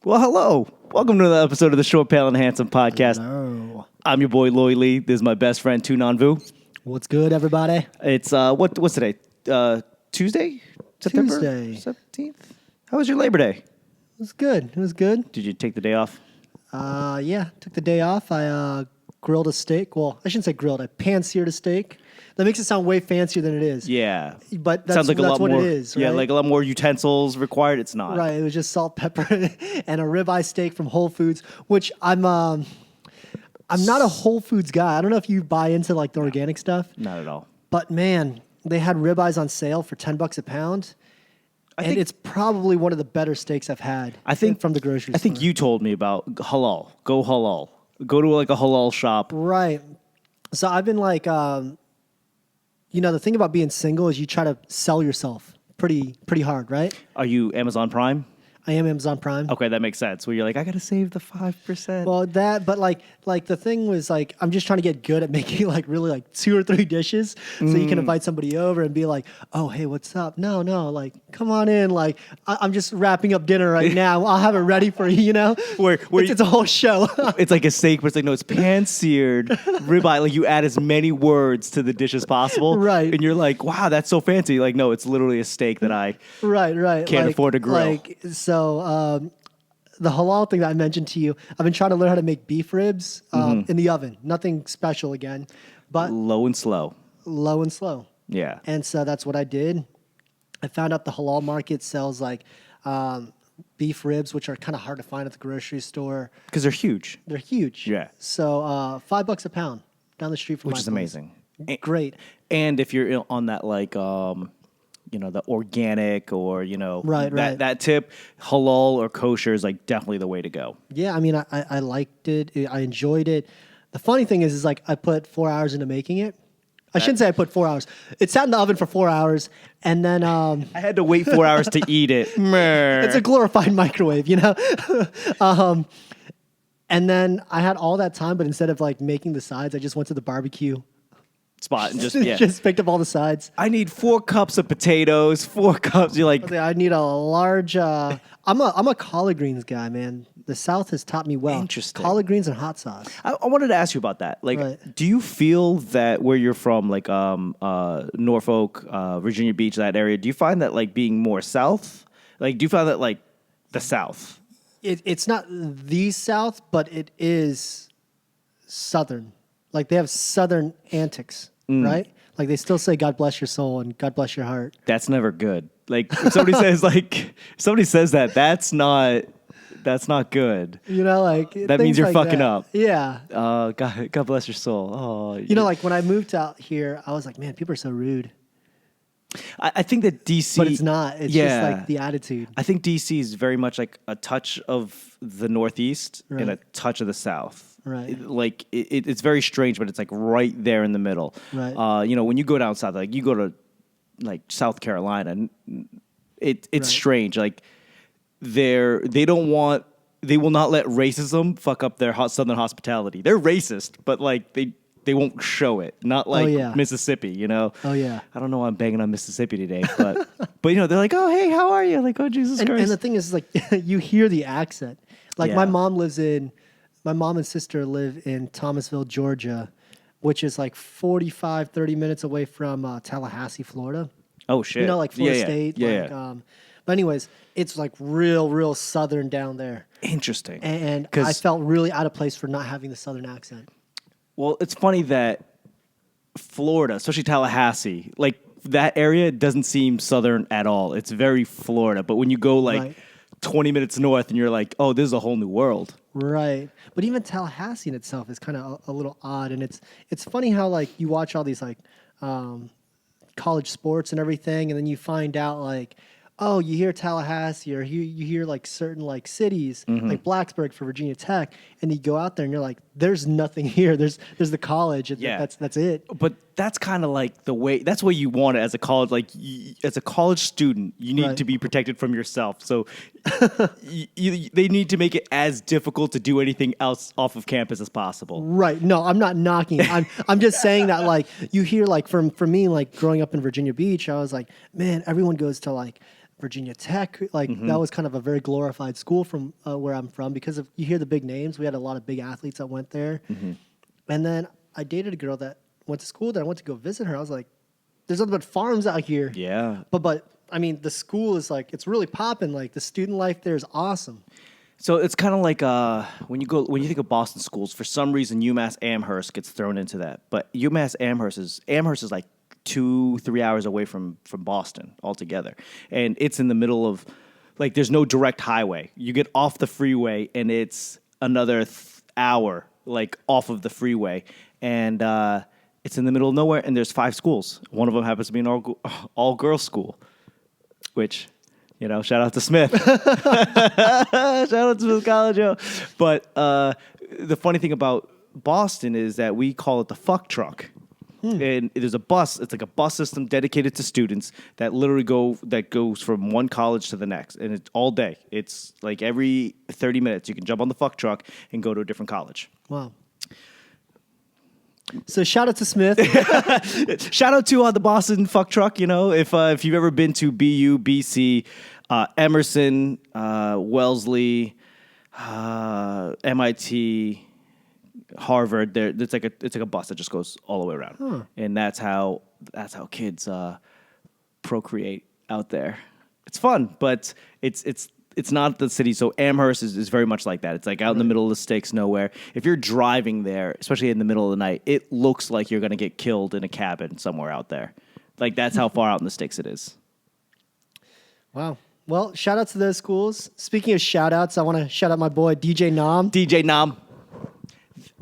Well, hello. Welcome to another episode of the Short, Pale, and Handsome podcast. Hello. I'm your boy, Loy Lee. This is my best friend, Tunan Vu. What's good, everybody? It's, what's today? Tuesday? September Tuesday. 17th? How was your Labor Day? It was good. It was good. Did you take the day off? Yeah, took the day off. I grilled a steak. Well, I shouldn't say grilled. I pan-seared a steak. That makes it sound way fancier than it is. Yeah. But that's, Sounds like that's a lot what more, it is, right? Yeah, like a lot more utensils required. It's not. Right. It was just salt, pepper, and a ribeye steak from Whole Foods, which I'm not a Whole Foods guy. I don't know if you buy into like the organic stuff. Not at all. But man, they had ribeyes on sale for $10 a pound. And it's probably one of the better steaks I've had. From the grocery store. I think you told me about halal. Go halal. Go to like a halal shop. Right. So I've been like, the thing about being single is you try to sell yourself pretty hard, right? Are you Amazon Prime? I am Amazon Prime. Okay, that makes sense. Where you're like, I gotta save the 5%. Well, but the thing was like, I'm just trying to get good at making like really like 2 or 3 dishes, so you can invite somebody over and be like, oh, hey, what's up? No, like, come on in. Like, I'm just wrapping up dinner right now. I'll have it ready for you. You know, it's a whole show. It's like a steak, but it's like, no, it's pan-seared ribeye. Like you add as many words to the dish as possible, right? And you're like, wow, that's so fancy. Like, no, it's literally a steak that I can't afford to grill. So the halal thing that I mentioned to you, I've been trying to learn how to make beef ribs in the oven. Nothing special again, but low and slow. Low and slow. Yeah. And so that's what I did. I found out the halal market sells like beef ribs, which are kind of hard to find at the grocery store. Because they're huge. They're huge. Yeah. So $5 a pound down the street from Which my is place. amazing. Great. And if you're on that like the organic or, right. that tip, halal or kosher is like definitely the way to go. Yeah, I mean, I liked it. I enjoyed it. The funny thing is like I put 4 hours into making it. I shouldn't say I put 4 hours. It sat in the oven for 4 hours, and then I had to wait 4 hours to eat it. It's a glorified microwave, you know? And then I had all that time, but instead of like making the sides, I just went to the barbecue spot and just picked up all the sides. I need 4 cups of potatoes, 4 cups. You're like, I need a large. I'm a collard greens guy, man. The South has taught me well. Interesting. Collard greens and hot sauce. I wanted to ask you about that. Like, Right. do you feel that where you're from, like Norfolk, Virginia Beach, that area, do you find that like being more South? Like, do you find that like the South? It's not the South, but it is Southern. Like they have Southern antics, right? Like they still say "God bless your soul" and "God bless your heart." That's never good. Like if somebody says that, that's not good. You know, like that means you're like fucking that. up. Yeah. God bless your soul. Oh, like when I moved out here, I was like, man, people are so rude. I think that DC, but it's not. It's just like the attitude. I think DC is very much like a touch of the Northeast and a touch of the South. Right. It's very strange, but it's like right there in the middle. Right. When you go down south, like you go to like South Carolina, it's right. strange. Like they will not let racism fuck up their Southern hospitality. They're racist, but like they won't show it. Not like Mississippi, you know? Oh, yeah. I don't know why I'm banging on Mississippi today, but they're like, oh, hey, how are you? Like, oh, Jesus Christ. And the thing is, like, you hear the accent. Like, my mom and sister live in Thomasville, Georgia, which is like 45, 30 minutes away from Tallahassee, Florida. Oh, shit. You know, like Florida State. Yeah. But anyways, it's like real Southern down there. Interesting. And I felt really out of place for not having the Southern accent. Well, it's funny that Florida, especially Tallahassee, like that area doesn't seem Southern at all. It's very Florida. But when you go like 20 minutes north and you're like, oh, this is a whole new world. Right. But even Tallahassee in itself is kind of a little odd. And it's funny how like you watch all these like college sports and everything, and then you find out like, oh, you hear Tallahassee or you hear like certain like cities like Blacksburg for Virginia Tech, and you go out there and you're like, there's nothing here. There's the college. That's it. But that's kind of like the way. That's what you want it as a college. Like as a college student, you need to be protected from yourself. So they need to make it as difficult to do anything else off of campus as possible. Right. No, I'm not knocking. I'm just saying that like you hear like for me like growing up in Virginia Beach, I was like, man, everyone goes to like Virginia Tech. Like that was kind of a very glorified school from where I'm from because of you hear the big names. We had a lot of big athletes that went there. And then I dated a girl that went to school there. I went to go visit her. I was like, there's nothing but farms out here. Yeah. But I mean, the school is like, it's really popping. Like the student life there is awesome. So it's kind of like when you think of Boston schools, for some reason UMass Amherst gets thrown into that. But UMass Amherst is like 2-3 hours away from Boston altogether, and it's in the middle of like there's no direct highway. You get off the freeway, and it's another hour like off of the freeway, and it's in the middle of nowhere. And there's 5 schools. One of them happens to be an all girls school, which. You know, shout out to Smith. Shout out to Smith College, yo. But the funny thing about Boston is that we call it the fuck truck. And there's a bus. It's like a bus system dedicated to students that literally goes from one college to the next. And it's all day. It's like every 30 minutes you can jump on the fuck truck and go to a different college. Wow. So shout out to Smith. Shout out to the Boston fuck truck. You know, if you've ever been to BU, BC, Emerson, Wellesley, MIT, Harvard, it's like a bus that just goes all the way around, and that's how kids procreate out there. It's fun, but it's not the city. So Amherst is very much like that. It's like out in the middle of the sticks, nowhere. If you're driving there, especially in the middle of the night, it looks like you're going to get killed in a cabin somewhere out there. Like that's how far out in the sticks it is. Wow. Well, shout out to those schools. Speaking of shout outs, I want to shout out my boy DJ Nam. DJ Nam.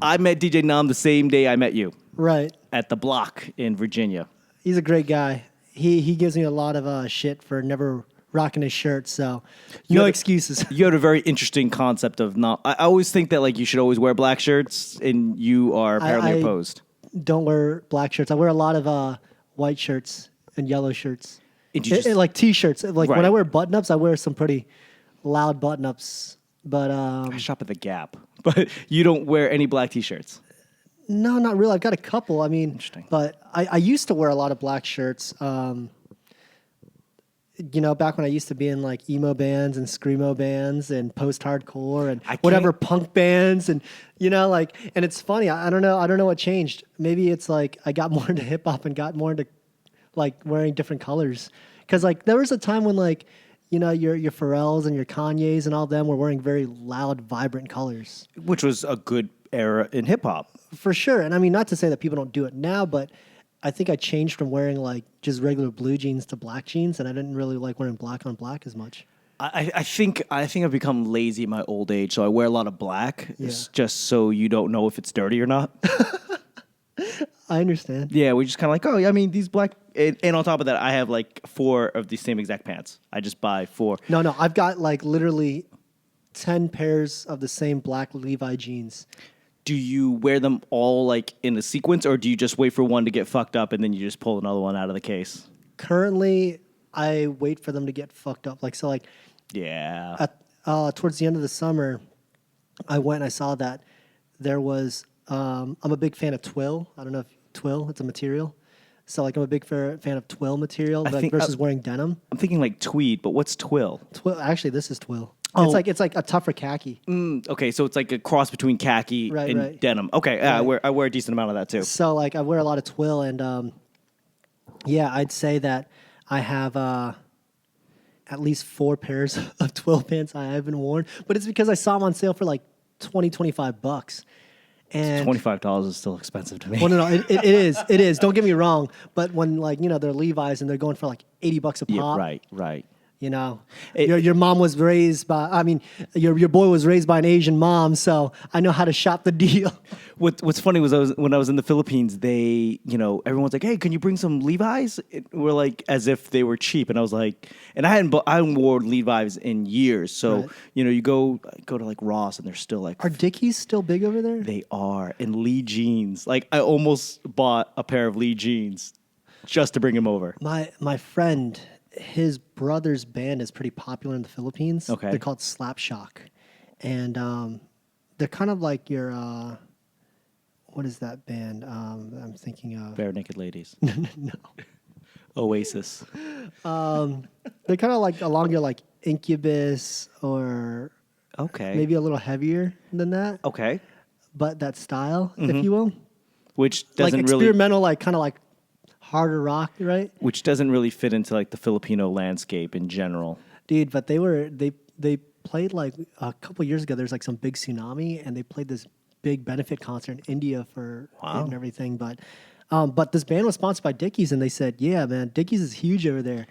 I met DJ Nam the same day I met you. Right. At the Block in Virginia. He's a great guy. He gives me a lot of shit for never rocking his shirt, so no excuses. You had a very interesting concept of not. I always think that like you should always wear black shirts, and you are apparently opposed. Don't wear black shirts. I wear a lot of white shirts and yellow shirts, and like t-shirts. Like when I wear button-ups, I wear some pretty loud button-ups. But I shop at the Gap, but you don't wear any black t-shirts. No, not really. I've got a couple. I mean, interesting. But I used to wear a lot of black shirts. You know, back when I used to be in like emo bands and screamo bands and post-hardcore and whatever punk bands and, you know, like, and it's funny. I don't know what changed. Maybe it's like I got more into hip hop and got more into like wearing different colors. Cause like there was a time when like, you know, your Pharrells and your Kanyes and all them were wearing very loud, vibrant colors. Which was a good era in hip hop. For sure. And I mean, not to say that people don't do it now, but I think I changed from wearing like just regular blue jeans to black jeans, and I didn't really like wearing black on black as much. I think I've become lazy in my old age, so I wear a lot of black, just so you don't know if it's dirty or not. I understand. Yeah, we just kind of like, I mean, these black, and on top of that, I have like 4 of the same exact pants. I just buy 4. No, I've got like literally 10 pairs of the same black Levi jeans. Do you wear them all like in a sequence, or do you just wait for one to get fucked up and then you just pull another one out of the case? Currently, I wait for them to get fucked up. Like, so like, yeah. Towards the end of the summer, I went and I saw that there was, I'm a big fan of twill. I don't know if twill, it's a material. So like I'm a big fan of twill material versus wearing denim. I'm thinking like tweed, but what's twill? Actually, this is twill. Oh. It's like a tougher khaki. Okay, so it's like a cross between khaki and denim. Okay, I wear a decent amount of that too. So like I wear a lot of twill, and I'd say that I have at least 4 pairs of twill pants I haven't worn, but it's because I saw them on sale for like $20-$25. And $25 is still expensive to me. Well, no, it is. Don't get me wrong, but when like, you know, they're Levi's and they're going for like $80 a pop. Yeah, right. You know, your mom was raised by, I mean, your boy was raised by an Asian mom, so I know how to shop the deal. What's funny was when I was in the Philippines, everyone's like, hey, can you bring some Levi's? We're like, as if they were cheap. And I was like, and I hadn't worn Levi's in years. So, you go to like Ross and they're still like. Are Dickies still big over there? They are. And Lee jeans. Like I almost bought a pair of Lee jeans just to bring him over. My friend, his brother's band is pretty popular in the Philippines. Okay. They're called Slapshock. And they're kind of like your, what is that band I'm thinking of? Bare Naked Ladies. No. Oasis. They're kind of like along your like Incubus or Okay. maybe a little heavier than that. Okay. But that style, if you will. Which Like doesn't really experimental, like kind of like harder rock, right? which doesn't really fit into like the Filipino landscape in general. Dude, but they played like a couple years ago. There's like some big tsunami, and they played this big benefit concert in India for it and everything. But this band was sponsored by Dickies, and they said, "Yeah, man, Dickies is huge over there."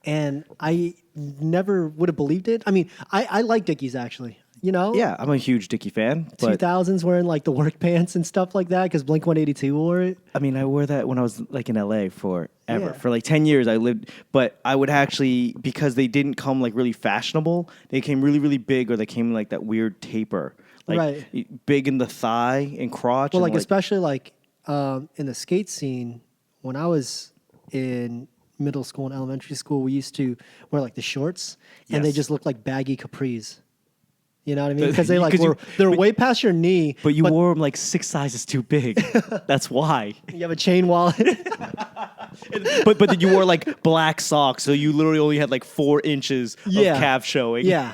And I never would have believed it. I mean, I like Dickies actually. You know, Yeah, I'm a huge Dickie fan. But 2000s wearing like the work pants and stuff like that because Blink 182 wore it. I mean, I wore that when I was like in LA forever. Yeah. For like 10 years I lived, but I would actually, because they didn't come like really fashionable, they came really, really big, or they came in like that weird taper. Like Right. big in the thigh and crotch. Well, and like especially like in the skate scene, when I was in middle school and elementary school, we used to wear like the shorts, and they Yes. just looked like baggy capris. You know what I mean? Because they like 'Cause you- they're way past your knee. But you wore them like 6 sizes too big. That's why. You have a chain wallet. But then you wore like black socks, so you literally only had like 4 inches Yeah. of calf showing. Yeah.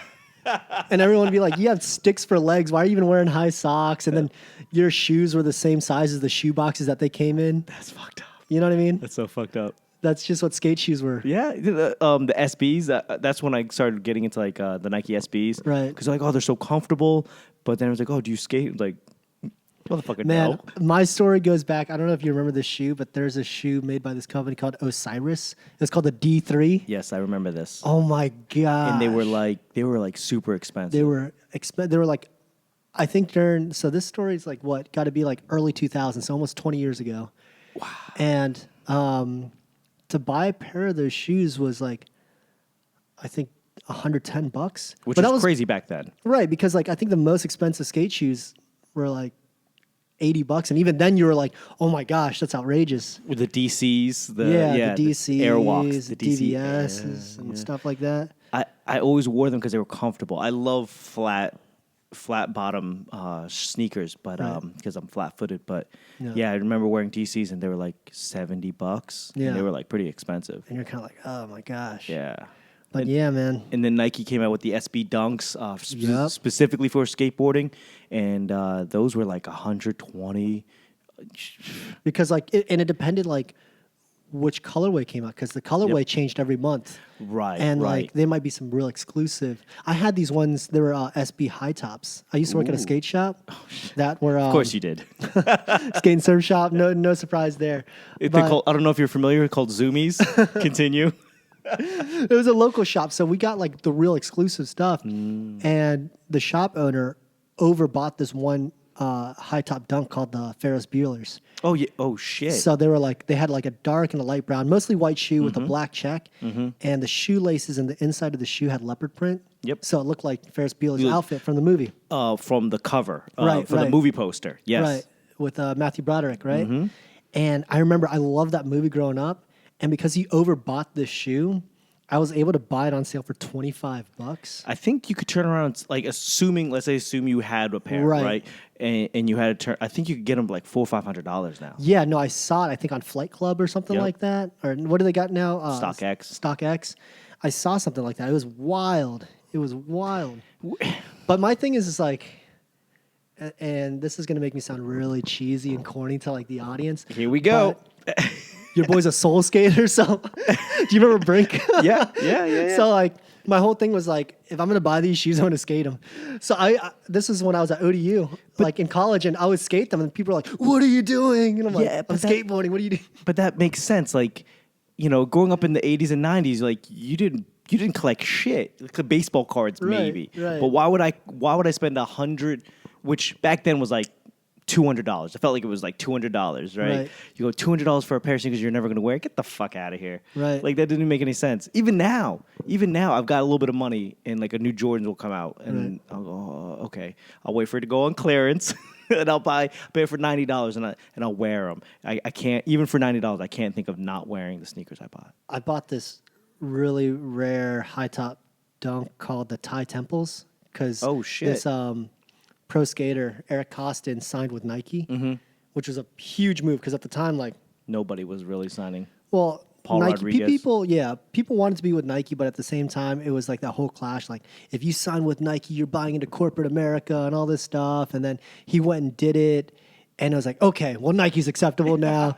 And everyone would be like, "You have sticks for legs. Why are you even wearing high socks?" And then your shoes were the same size as the shoe boxes that they came in. That's fucked up. You know what I mean? That's so fucked up. That's just what skate shoes were. Yeah, the SBs. That's when I started getting into like the Nike SBs. Right. Because like, oh, they're so comfortable. But then I was like, oh, do you skate? Like, motherfucker, Man, no. my story goes back. I don't know if you remember this shoe, but there's a shoe made by this company called Osiris. It's called the D3. Yes, I remember this. Oh my god! And they were like super expensive. They were like, I think during. So this story is like what got to be like early 2000s, so almost 20 years ago. Wow. And to buy a pair of those shoes was like, I think $110, Which but that was was crazy back then. right because like I think the most expensive skate shoes were like $80, and even then you were like, oh my gosh, that's outrageous. With the DCs, the DCs, Airwalks, the DC DVSs, and stuff like that. I always wore them because they were comfortable. I love flat bottom sneakers, but because I'm flat footed. But yeah, I remember wearing DCs, and they were like $70. Yeah. And they were like pretty expensive. And you're kind of like, oh my gosh. Yeah. But yeah, man. And then Nike came out with the SB Dunks Yep. specifically for skateboarding, and those were like 120. Because like, it depended like which colorway came out, because the colorway changed every month. Right, And right. like, there might be some real exclusive. I had these ones, they were SB high tops. I used to work at a skate shop that were. Of course you did. Skate and surf shop. No surprise there. They're But- called, I don't know if you're familiar, they're called Zoomies. Continue. It was a local shop, so we got like the real exclusive stuff. And the shop owner overbought this one high top dunk called the Ferris Bueller's. Oh yeah. Oh shit. So they were like, they had like a dark and a light brown, mostly white shoe with a black check, and the shoelaces in the inside of the shoe had leopard print. Yep. So it looked like Ferris Bueller's outfit from the movie. From the cover, Right, for the right. movie poster. Yes. Right, with Matthew Broderick, right? And I remember I loved that movie growing up, and because he overbought this shoe, I was able to buy it on sale for $25. I think you could turn around, like let's assume you had a pair, Right. right? And you had to turn. I think you could get them like $400 or $500 now. Yeah, no, I saw it, I think on Flight Club or something Yep. like that. Or what do they got now? StockX. StockX. I saw something like that. It was wild. It was wild. But my thing is like, and this is going to make me sound really cheesy and corny to like the audience. Here we go. but your boy's a soul skater, so do you remember Brink? Yeah. So like my whole thing was like, if I'm gonna buy these shoes, I'm gonna skate them. So this is when I was at ODU, like in college, and I would skate them, and people were like, "What are you doing?" And I'm like, Yeah, "I'm but skateboarding. What are you doing?" But that makes sense. Like, growing up in the 80s and 90s, like you didn't collect shit. Like baseball cards, Right, maybe. right. But why would I spend $100, which back then was like $200. I felt like it was like $200, right? Right. You go $200 for a pair of sneakers you're never gonna wear. Get the fuck out of here. Right. Like that didn't make any sense. Even now, I've got a little bit of money, and like a new Jordans will come out, and I'll go, oh, okay, I'll wait for it to go on clearance, and I'll pay it for $90, and I'll wear them. I can't, even for $90, I can't think of not wearing the sneakers I bought. I bought this really rare high top dunk called the Thai Temples because Oh, shit. this pro skater Eric Costin signed with Nike, which was a huge move because at the time, like, Nobody was really signing. well, Paul Nike Rodriguez. people wanted to be with Nike, but at the same time, it was like that whole clash. Like, if you sign with Nike, you're buying into corporate America and all this stuff. And then he went and did it, and it was like, okay, well, Nike's acceptable now.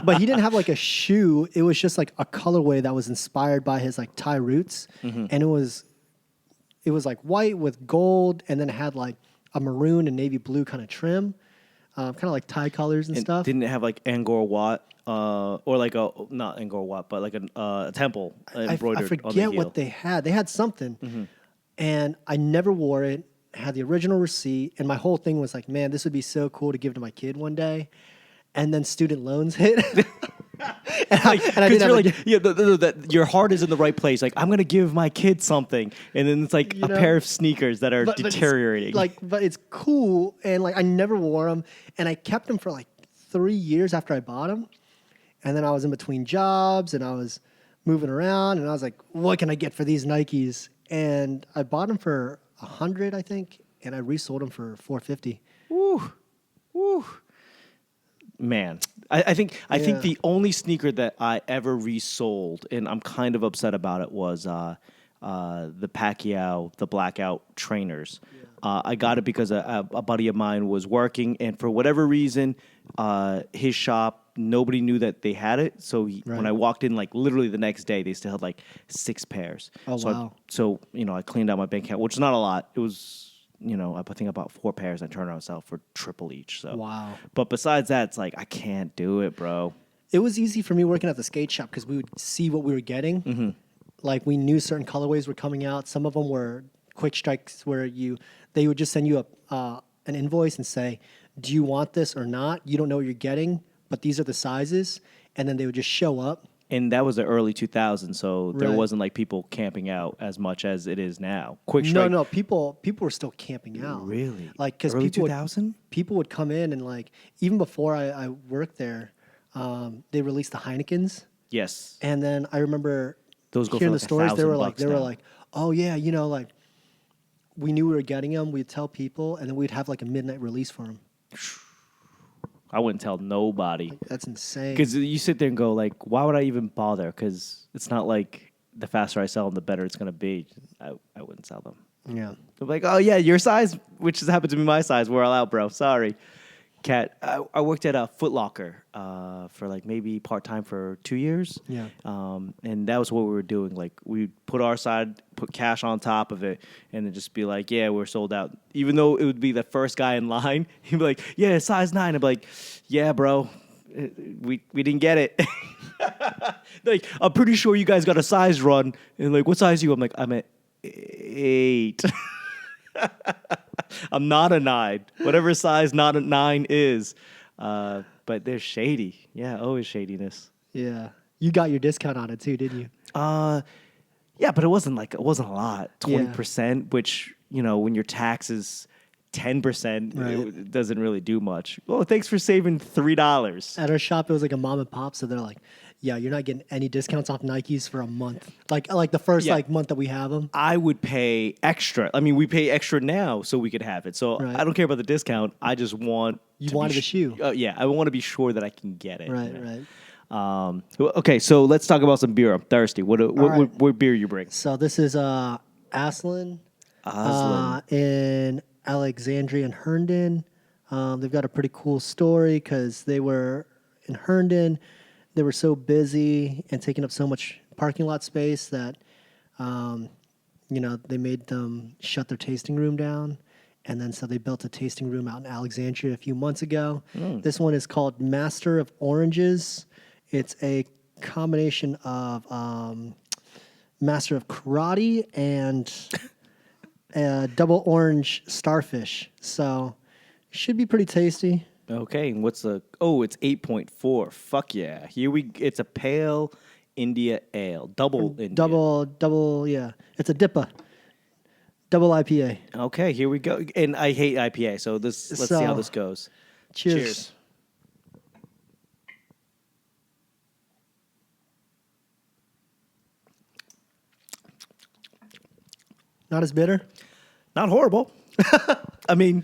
But he didn't have like a shoe. It was just like a colorway that was inspired by his like Thai roots, and it was like white with gold, and then it had like a maroon and navy blue kind of trim, kind of like Thai colors and stuff. Didn't it have like Angkor Wat, or like not Angkor Wat, but like a temple embroidered I forget on the heel. what they had. They had something, and I never wore it. Had the original receipt, and my whole thing was like, man, this would be so cool to give to my kid one day. And then student loans hit. and I didn't have like, yeah, that your heart is in the right place. Like, I'm gonna give my kid something, and then it's like pair of sneakers that are deteriorating. But it's cool, and like I never wore them, and I kept them for like 3 years after I bought them, and then I was in between jobs, and I was moving around, and I was like, what can I get for these Nikes? And I bought them for $100, I think, and I resold them for $450. Woo. Man, I think the only sneaker that I ever resold, and I'm kind of upset about it, was the Pacquiao, the blackout trainers. I got it because a buddy of mine was working, and for whatever reason, his shop, nobody knew that they had it. So when I walked in, like literally the next day, they still had like 6 pairs. Oh, wow. So I cleaned out my bank account, which is not a lot. It was, I think about 4 pairs. I turned around and sell for triple each. So wow. But besides that, it's like I can't do it, bro. It was easy for me working at the skate shop because we would see what we were getting. Like we knew certain colorways were coming out. Some of them were quick strikes where they would just send you an invoice and say, do you want this or not? You don't know what you're getting, but these are the sizes. And then they would just show up. And that was the early 2000s, so there Right. wasn't like people camping out as much as it is now. Quick strike. No, people were still camping out. Really? Like because early people 2000? People would come in and like even before I worked there, they released the Heinekens, Yes. and then I remember Those go for hearing like the stories. They were $1,000 now. like, oh yeah, like we knew we were getting them. We'd tell people, and then we'd have like a midnight release for them. I wouldn't tell nobody. That's insane. Because you sit there and go, like, why would I even bother? Because it's not like the faster I sell them, the better it's going to be. I wouldn't sell them. Yeah. I'm like, oh, yeah, your size, which has happened to be my size. We're all out, bro. Sorry. Cat, I worked at a Foot Locker for like maybe part-time for 2 years. Yeah. And that was what we were doing. Like, we'd put our side, put cash on top of it, and then just be like, yeah, we're sold out. Even though it would be the first guy in line, he'd be like, yeah, size 9. I'd be like, yeah, bro, we didn't get it. Like, I'm pretty sure you guys got a size run. And like, what size are you? I'm like, I'm at 8. I'm not a 9. Whatever size not a 9 is. But they're shady. Yeah, always shadiness. Yeah. You got your discount on it too, didn't you? Yeah, but it wasn't a lot. 20%, which, when your tax is 10%, Right. it doesn't really do much. Oh, thanks for saving $3. At our shop, it was like a mom and pop, so they're like, yeah, you're not getting any discounts off Nikes for a month. Like the first month that we have them. I would pay extra. I mean, we pay extra now so we could have it. So Right. I don't care about the discount. I just want wanted the shoe. Yeah, I want to be sure that I can get it. Right. Okay, so let's talk about some beer. I'm thirsty. What right. what beer you bring? So this is Aslan. In Alexandria and Herndon. They've got a pretty cool story because they were in Herndon. They were so busy and taking up so much parking lot space that, they made them shut their tasting room down. And then so they built a tasting room out in Alexandria a few months ago. This one is called Master of Oranges. It's a combination of Master of Karate and double orange starfish. So should be pretty tasty. Okay, and what's it's 8.4. Fuck yeah. It's a pale India ale. Double India. Double, yeah. It's a DIPA. Double IPA. Okay, here we go. And I hate IPA, so let's see how this goes. Cheers. Not as bitter? Not horrible. I mean,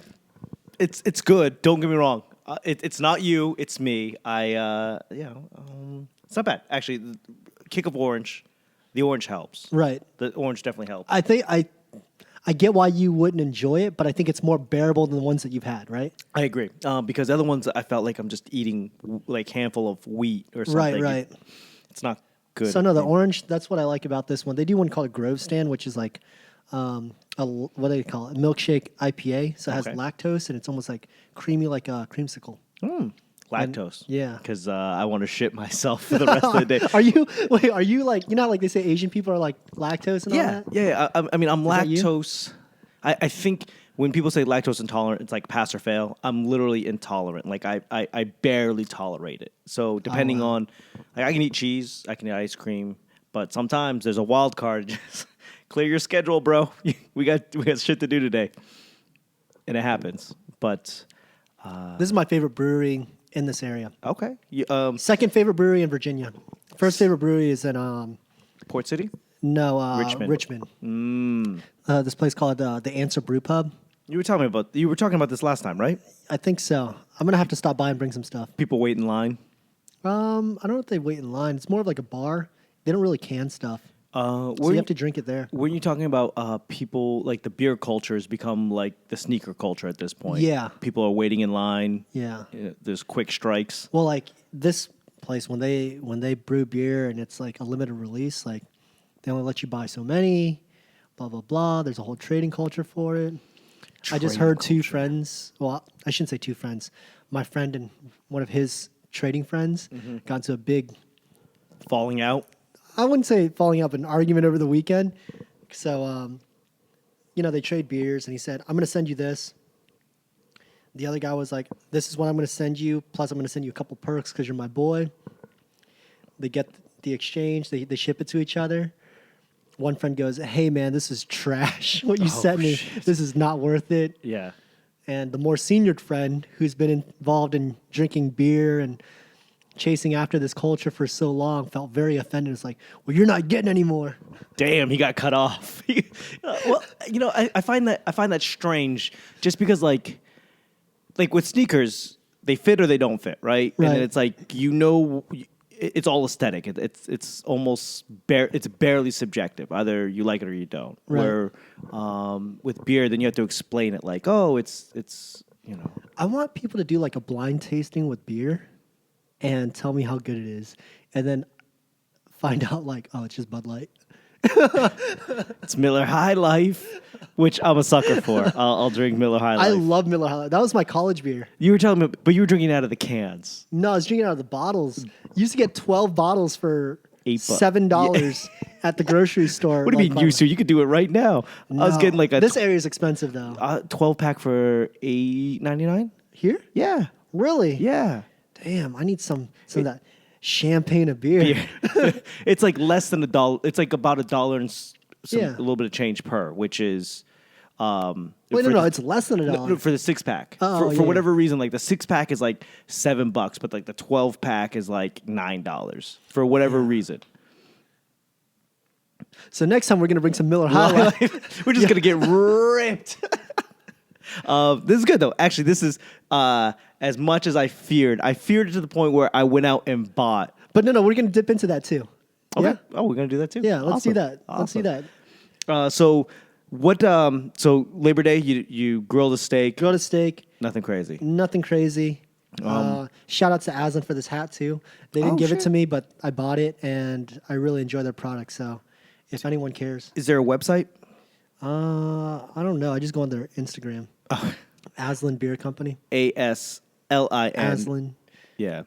it's good. Don't get me wrong. It's not you. It's me. It's not bad. Actually, kick of orange. The orange helps. Right. The orange definitely helps. I think I get why you wouldn't enjoy it, but I think it's more bearable than the ones that you've had, right? I agree. Because the other ones, I felt like I'm just eating like handful of wheat or something. Right. It's not good. So no, the orange, that's what I like about this one. They do one called a Grove Stand, which is like what do they call it? A milkshake IPA. So it has lactose and it's almost like creamy like a creamsicle. Lactose. Yeah. Because I want to shit myself for the rest of the day. Are you like, you know, like they say Asian people are like lactose and all that? Yeah. I mean, I'm lactose. I think when people say lactose intolerant, it's like pass or fail. I'm literally intolerant. Like I barely tolerate it. So depending on, like I can eat cheese, I can eat ice cream, but sometimes there's a wild card. Just clear your schedule, bro. We got shit to do today, and it happens. But this is my favorite brewery in this area. okay. Second favorite brewery in Virginia. First favorite brewery is in Port City. No, Richmond. This place called the Answer Brew Pub. You were talking about this last time, right? I think so. I'm gonna have to stop by and bring some stuff. People wait in line. I don't know if they wait in line. It's more of like a bar. They don't really can stuff. So you have to drink it there. Weren't you talking about people, like the beer culture has become like the sneaker culture at this point? Yeah. People are waiting in line. Yeah. There's quick strikes. Well, like this place, when they brew beer and it's like a limited release, like they only let you buy so many, blah, blah, blah. There's a whole trading culture for it. I just heard two friends, well, I shouldn't say two friends. My friend and one of his trading friends got into a big... Falling out? I wouldn't say falling out, but an argument over the weekend. So, they trade beers, and he said, I'm going to send you this. The other guy was like, this is what I'm going to send you, plus I'm going to send you a couple perks because you're my boy. They get the exchange. They ship it to each other. One friend goes, hey, man, this is trash. What you sent me, this is not worth it. Yeah. And the more senior friend, who's been involved in drinking beer and chasing after this culture for so long, felt very offended. It's like, well, you're not getting any more. Damn, he got cut off. Well, I find that strange, just because like with sneakers, they fit or they don't fit, right? And then it's like it's all aesthetic. It's almost it's barely subjective. Either you like it or you don't. Right. Where with beer, then you have to explain it like, oh, it's I want people to do like a blind tasting with beer and tell me how good it is, and then find out like, oh, it's just Bud Light. It's Miller High Life, which I'm a sucker for. I'll drink Miller High Life. I love Miller High Life. That was my college beer. You were telling me, but you were drinking out of the cans. No, I was drinking out of the bottles. You used to get 12 bottles for $8. $7 at the grocery store. What do you mean used to? You could do it right now. No. I was getting like this area is expensive though. 12-pack for $8.99. Here? Yeah. Really? Yeah. Damn, I need some of that champagne of beer. It's like less than $1. It's like about $1 and a little bit of change per, which is no, it's less than $1. No, for the 6-pack. Oh, for whatever reason, like the 6-pack is like $7, but like the 12-pack is like $9 for whatever reason. So next time we're gonna bring some Miller High Life. We're just gonna get ripped. This is good though. Actually, this is as much as I feared. I feared it to the point where I went out and bought. But no, we're gonna dip into that too. Okay. Yeah? Oh, we're gonna do that too. Yeah, let's Awesome. do that. Awesome. Let's do that. So what? So Labor Day, you grilled a steak. Grilled a steak. Nothing crazy. Nothing crazy. Shout out to Aslan for this hat too. They didn't give it to me, but I bought it and I really enjoy their product. So if anyone cares, Is there a website? I don't know. I just go on their Instagram. Aslan Beer Company. ASLIN. Aslan. Yeah.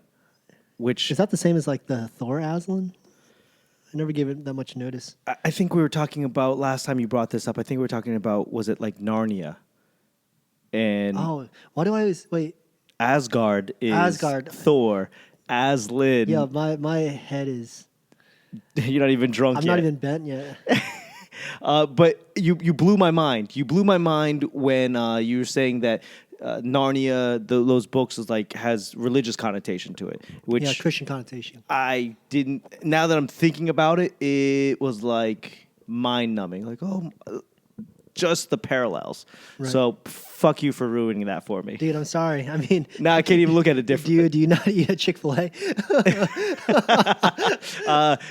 Which Is that the same as like the Thor Aslan? I never gave it that much notice. I think we were talking about last time you brought this up. I think we were talking about, was it like Narnia? And why do I always wait? Asgard is Thor. Aslan. Yeah, my head is. You're not even drunk I'm yet. not even bent yet. But you blew my mind. You blew my mind when you were saying that Narnia, those books, has religious connotation to it. Which Christian connotation. I didn't. Now that I'm thinking about it, it was like mind numbing. Like, just the parallels. So fuck you for ruining that for me. Dude, I'm sorry. I mean, Now I can't even look at it differently. do you not eat at Chick-fil-A?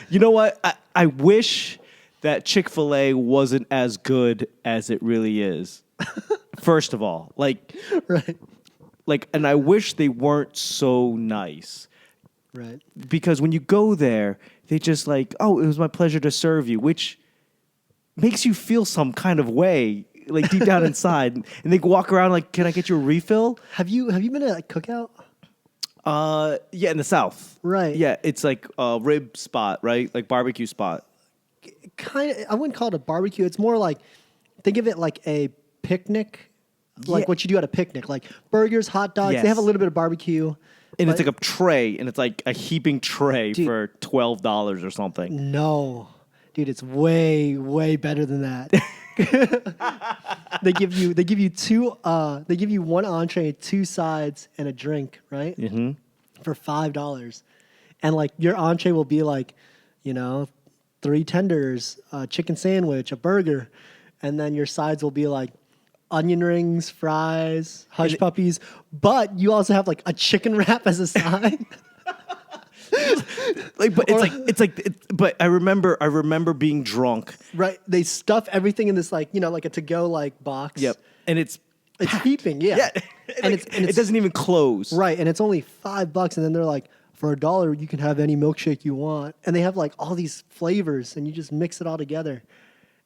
You know what? I wish that Chick-fil-A wasn't as good as it really is. First of all, like, and I wish they weren't so nice. Right. Because when you go there, they just like, oh, it was my pleasure to serve you, which makes you feel some kind of way, like deep down inside. And they walk around like, can I get you a refill? Have you been at a cookout? Yeah, in the South. Right. Yeah, it's like a rib spot, right? Like barbecue spot. Kind of. I wouldn't call it a barbecue. It's more like, think of it like a picnic, like what you do at a picnic, like burgers, hot dogs. Yes. They have a little bit of barbecue. And it's like a tray, and it's like a heaping tray for $12 or something. No, dude, it's way, way better than that. They give you one entree, 2 sides, and a drink, right? Mm-hmm. For $5, and like your entree will be like, 3 tenders, a chicken sandwich, a burger, and then your sides will be like onion rings, fries, hush puppies, but you also have like a chicken wrap as a side. But I remember being drunk. Right. They stuff everything in this like a to-go like box. Yep. And it's heaping, yeah. And it doesn't even close. Right. And it's only $5, and then they're like, for $1 you can have any milkshake you want. And they have like all these flavors, and you just mix it all together.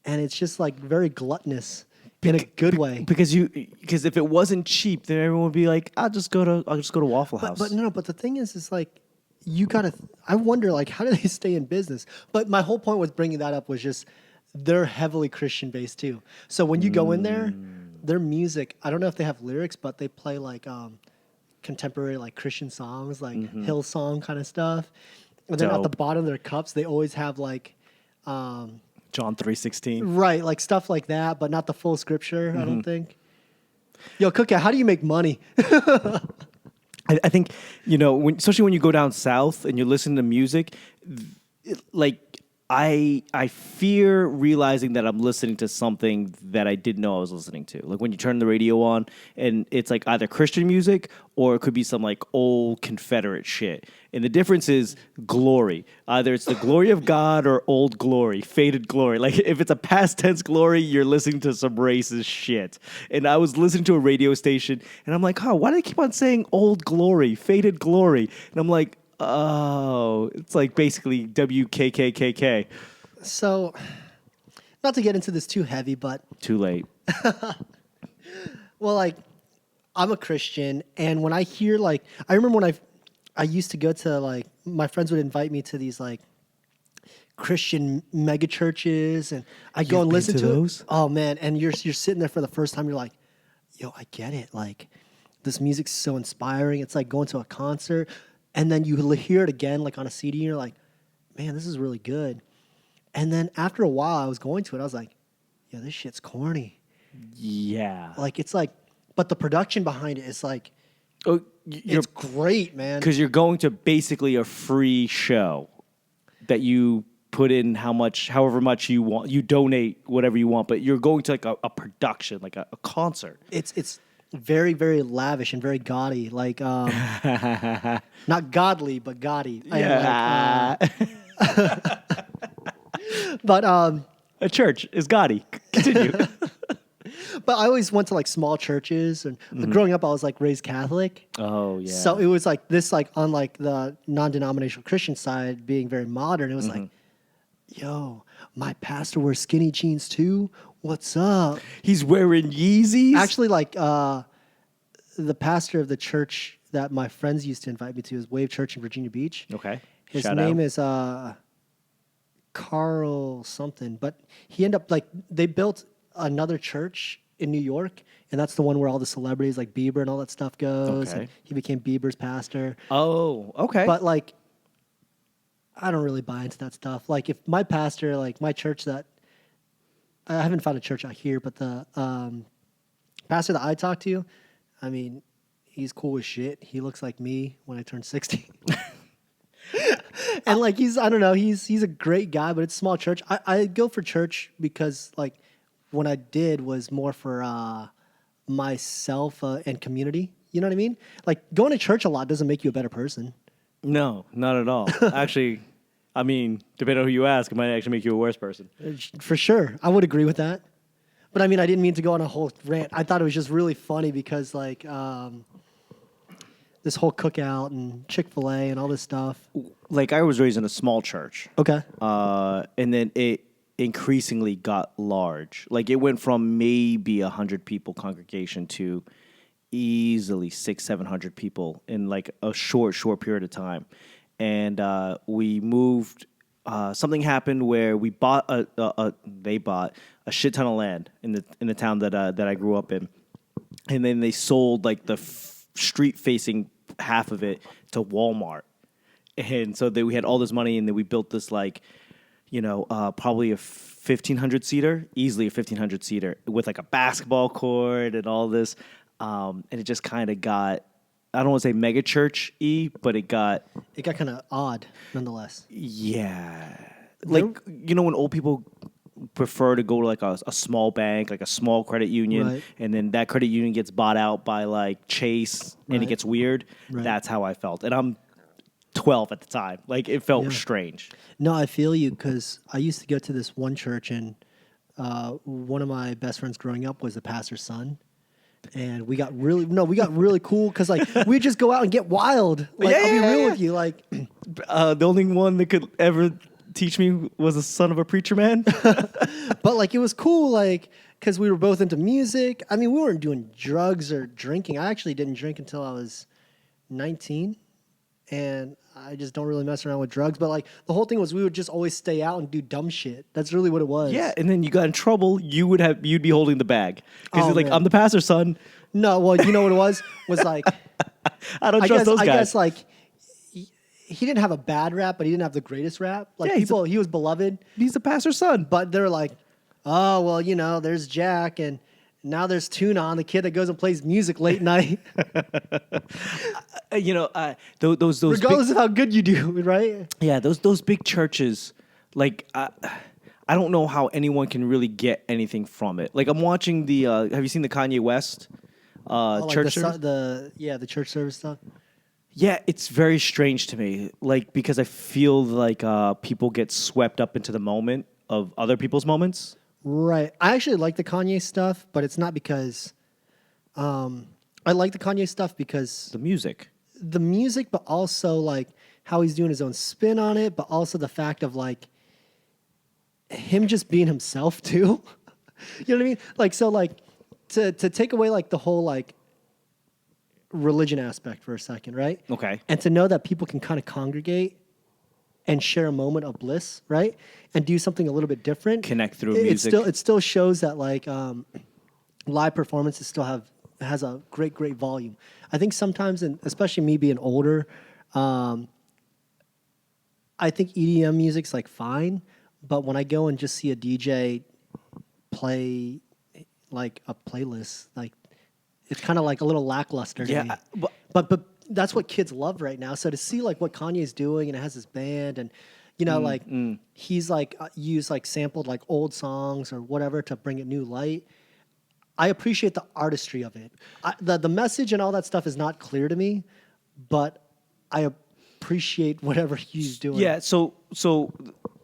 And it's just like very gluttonous. In a good way, because if it wasn't cheap, then everyone would be like, I'll just go to Waffle House. But the thing is like, you gotta. I wonder, like, how do they stay in business? But my whole point with bringing that up was just they're heavily Christian based too. So when you go in there, their music, I don't know if they have lyrics, but they play like contemporary like Christian songs, like Hillsong kind of stuff. And then at the bottom of their cups, they always have like. John 3:16. Right, like stuff like that, but not the full scripture, I don't think. Yo, Cookie, how do you make money? I think, especially when you go down south and you're listening to music, I fear realizing that I'm listening to something that I didn't know I was listening to. Like when you turn the radio on and it's like either Christian music or it could be some like old Confederate shit. And the difference is glory. Either it's the glory of God or old glory, faded glory. Like if it's a past tense glory, you're listening to some racist shit. And I was listening to a radio station and I'm like, why do they keep on saying old glory, faded glory? And I'm like, oh, it's like basically WKKKK. So, not to get into this too heavy, but... Too late. Well, like, I'm a Christian, and when I hear, like... I remember when I used to go to, like... My friends would invite me to these, like, Christian mega churches, and I go and listen to those? Oh, man, and you're sitting there for the first time, you're like, yo, I get it. Like, this music's so inspiring. It's like going to a concert... And then you hear it again, like on a CD, and you're like, man, this is really good. And then after a while, I was going to it. I was like, yeah, this shit's corny. Yeah. Like, it's like, but the production behind it is like, it's great, man. Because you're going to basically a free show that you put in however much you want. You donate whatever you want, but you're going to like a production, like a concert. It's very, very lavish and very gaudy, like not godly, but gaudy. Yeah. But a church is gaudy. Continue. But I always went to like small churches, and growing up, I was like raised Catholic. Oh yeah. So it was like this, like on like the non-denominational Christian side, being very modern. It was like, yo, my pastor wears skinny jeans too. What's up? He's wearing Yeezys? Actually, like, the pastor of the church that my friends used to invite me to is Wave Church in Virginia Beach. Okay. His name is Carl something. But he ended up, like, they built another church in New York, and that's the one where all the celebrities, like Bieber and all that stuff goes. Okay. And he became Bieber's pastor. Oh, okay. But, like, I don't really buy into that stuff. Like, if my pastor, like, my church that, I haven't found a church out here, but the pastor that I talk to, I mean, he's cool as shit. He looks like me when I turn 60. And like, I don't know, he's a great guy, but it's a small church. I go for church because like when I did was more for myself and community. You know what I mean? Like going to church a lot doesn't make you a better person. No, not at all. Actually, I mean, depending on who you ask, it might actually make you a worse person. For sure. I would agree with that. But I mean, I didn't mean to go on a whole rant. I thought it was just really funny because like this whole cookout and Chick-fil-A and all this stuff. Like I was raised in a small church. Okay. And then it increasingly got large. Like it went from maybe 100 people congregation to easily 600-700 people in like a short period of time. And we moved. Something happened where we bought they bought a shit ton of land in the town that I grew up in, and then they sold like the street facing half of it to Walmart, and so we had all this money, and then we built this like, probably a 1,500 seater, easily a 1,500 seater with like a basketball court and all this, and it just kind of got. I don't want to say mega church-y, but it got kind of odd, nonetheless. Yeah. Like, when old people prefer to go to like a small bank, like a small credit union, right. And then that credit union gets bought out by like Chase, and it gets weird. Right. That's how I felt. And I'm 12 at the time. Like, it felt strange. No, I feel you, because I used to go to this one church, and one of my best friends growing up was the pastor's son. And we got really cool because like we'd just go out and get wild. Like I'll be real with you. Like the only one that could ever teach me was the son of a preacher man. But like it was cool, like because we were both into music. I mean, we weren't doing drugs or drinking. I actually didn't drink until I was 19, and I just don't really mess around with drugs. But like the whole thing was we would just always stay out and do dumb shit. That's really what it was. Yeah, and then you got in trouble, you'd be holding the bag. Because you're like, man. I'm the pastor's son. No, well, you know what it was? Was like I don't trust those guys. I guess like he didn't have a bad rap, but he didn't have the greatest rap. Like he was beloved. He's the pastor's son. But they're like, oh well, there's Jack, and now there's Tuna, the kid that goes and plays music late night. Those regardless of how good you do, right? Yeah, those big churches, like I don't know how anyone can really get anything from it. Like I'm watching the. Have you seen the Kanye West church service? The church service stuff. Yeah, it's very strange to me. Like because I feel like people get swept up into the moment of other people's moments. Right. I actually like the Kanye stuff, but it's not because I like the Kanye stuff because the music, but also like how he's doing his own spin on it, but also the fact of like him just being himself too. You know what I mean? Like so like to take away like the whole like religion aspect for a second, right? Okay. And to know that people can kind of congregate and share a moment of bliss, right? And do something a little bit different. Connect through music. It still shows that like live performances still has a great volume. I think sometimes, and especially me being older, I think EDM music's like fine, but when I go and just see a DJ play like a playlist, like it's kind of like a little lackluster to me. But that's what kids love right now. So to see like what Kanye's doing, and it has his band, and he's like used like sampled like old songs or whatever to bring it new light. I appreciate the artistry of it. The message and all that stuff is not clear to me, but I appreciate whatever he's doing. Yeah. So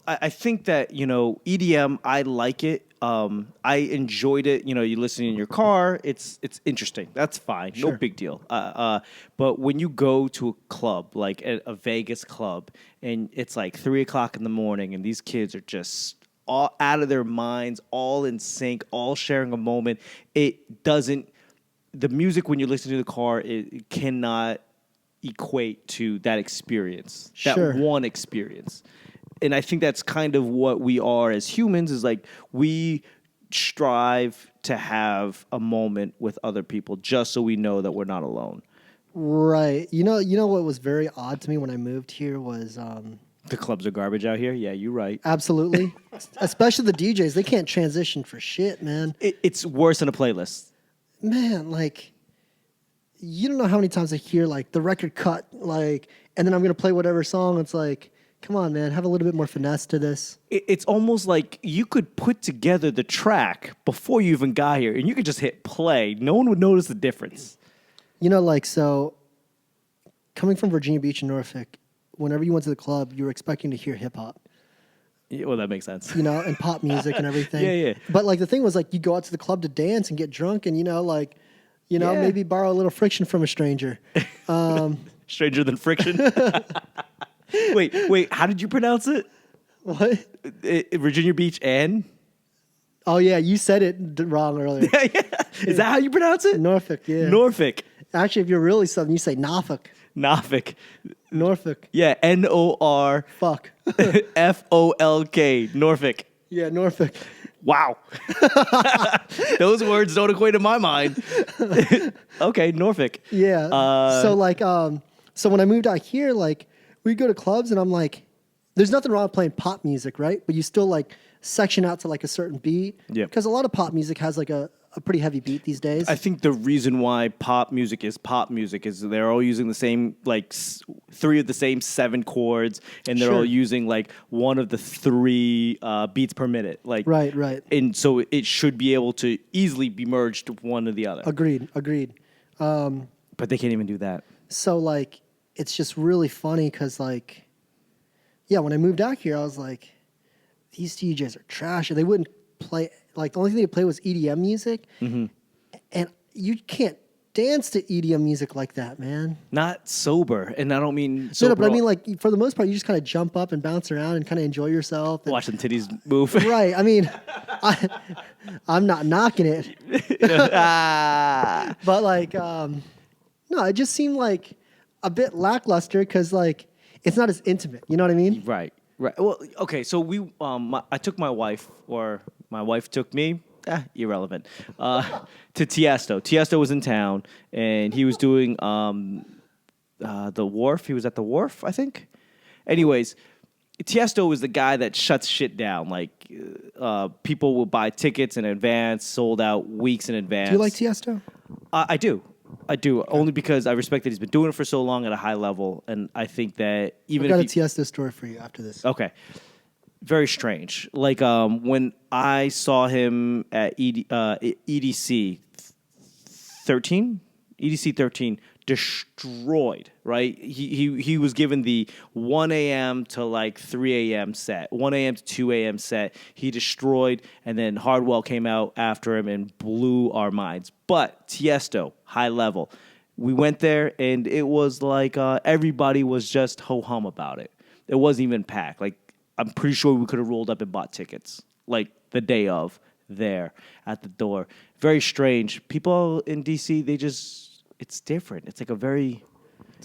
I think that EDM, I like it. I enjoyed it. You listen in your car. It's interesting. That's fine. Sure. No big deal. But when you go to a club, like a Vegas club, and it's like 3:00 in the morning, and these kids are just all out of their minds, all in sync, all sharing a moment. The music when you listen to the car, it cannot equate to that experience, that one experience. And I think that's kind of what we are as humans, is like we strive to have a moment with other people just so we know that we're not alone. Right. You know what was very odd to me when I moved here was the clubs are garbage out here. Yeah, you're right. Absolutely. Especially the DJs. They can't transition for shit, man. It's worse than a playlist. Man, like, you don't know how many times I hear, like, the record cut, like, and then I'm going to play whatever song. It's like, come on, man, have a little bit more finesse to this. It's almost like you could put together the track before you even got here, and you could just hit play. No one would notice the difference. You know, like, so coming from Virginia Beach and Norfolk, whenever you went to the club, you were expecting to hear hip hop. Yeah, well, that makes sense. You know, and pop music and everything. Yeah. But like the thing was like you go out to the club to dance and get drunk and maybe borrow a little friction from a stranger. Stranger than friction. Wait, how did you pronounce it? What? Virginia Beach and? Oh yeah, you said it wrong earlier. Is that how you pronounce it? Norfolk, yeah. Norfolk. Actually, if you're really Southern, you say Norfolk. Norfolk. Yeah, N-O-R. Fuck. F-O-L-K. Norfolk. Yeah, Norfolk. Wow. Those words don't equate in my mind. Okay, Norfolk. Yeah. So when I moved out here, like, we'd go to clubs and I'm like, there's nothing wrong with playing pop music, right? But you still like section out to like a certain beat. Yeah. Because a lot of pop music has like a pretty heavy beat these days. I think the reason why pop music is they're all using the same, like, 3 of the same 7 chords, and they're all using, like, 1 of the 3 beats per minute. Like, Right. And so it should be able to easily be merged one or the other. Agreed. But they can't even do that. So, like, it's just really funny because, like, yeah, when I moved out here, I was like, these DJs are trash. And they wouldn't play, like, the only thing they play was EDM music. Mm-hmm. And you can't dance to EDM music like that, man. Not sober. And I don't mean sober. No, but I mean, like, for the most part, you just kind of jump up and bounce around and kind of enjoy yourself. And, watch them titties move. Right. I mean, I'm not knocking it. But, like, no, it just seemed like a bit lackluster because, like, it's not as intimate. You know what I mean? Right. Well, okay. So I took my wife, or my wife took me. Irrelevant. To Tiesto. Tiesto was in town, and he was doing the Wharf. He was at the Wharf, I think. Anyways, Tiesto was the guy that shuts shit down. Like, people will buy tickets in advance, sold out weeks in advance. Do you like Tiesto? I do. Only because I respect that he's been doing it for so long at a high level, and I think that even I've got a Tiesto story for you after this. Okay. Very strange. Like, when I saw him at EDC 13, destroyed, right? He was given the 1 a.m. to like 3 a.m. set, 1 a.m. to 2 a.m. set. He destroyed, and then Hardwell came out after him and blew our minds. But Tiesto, high level. We went there, and it was like everybody was just ho-hum about it. It wasn't even packed. Like, I'm pretty sure we could have rolled up and bought tickets, like, the day of, there, at the door. Very strange. People in D.C., it's different. It's like very...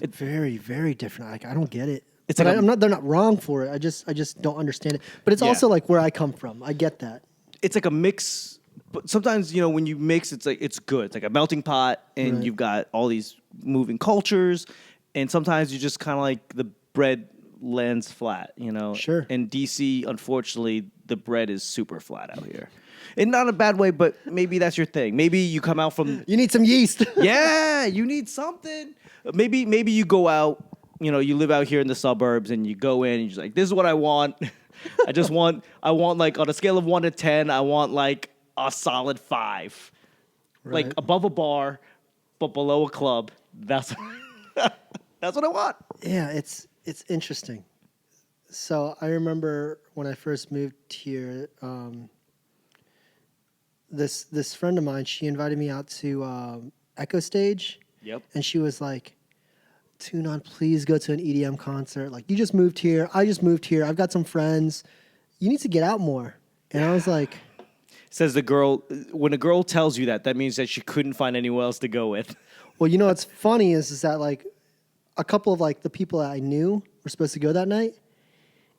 It's very, very different. Like, I don't get it. It's but like they're not wrong for it. I just don't understand it. But it's also like where I come from. I get that. It's like a mix. But sometimes, when you mix, it's like it's good. It's like a melting pot, and you've got all these moving cultures. And sometimes you just kind of like the bread lands flat, Sure. In DC, unfortunately, the bread is super flat out here. And not a bad way, but maybe that's your thing. Maybe you come out from... You need some yeast. Yeah, you need something. Maybe you go out, you live out here in the suburbs, and you go in and you're just like, this is what I want. I want like, on a scale of 1 to 10, I want like a solid 5. Right. Like above a bar, but below a club. That's what I want. Yeah, it's interesting. So I remember when I first moved here, this friend of mine, she invited me out to Echo Stage. Yep. And she was like, Tunon, please go to an EDM concert. Like, you just moved here. I just moved here. I've got some friends. You need to get out more. And I was like... Says the girl, when a girl tells you that means that she couldn't find anyone else to go with. Well, what's funny is that, like, a couple of, like, the people that I knew were supposed to go that night.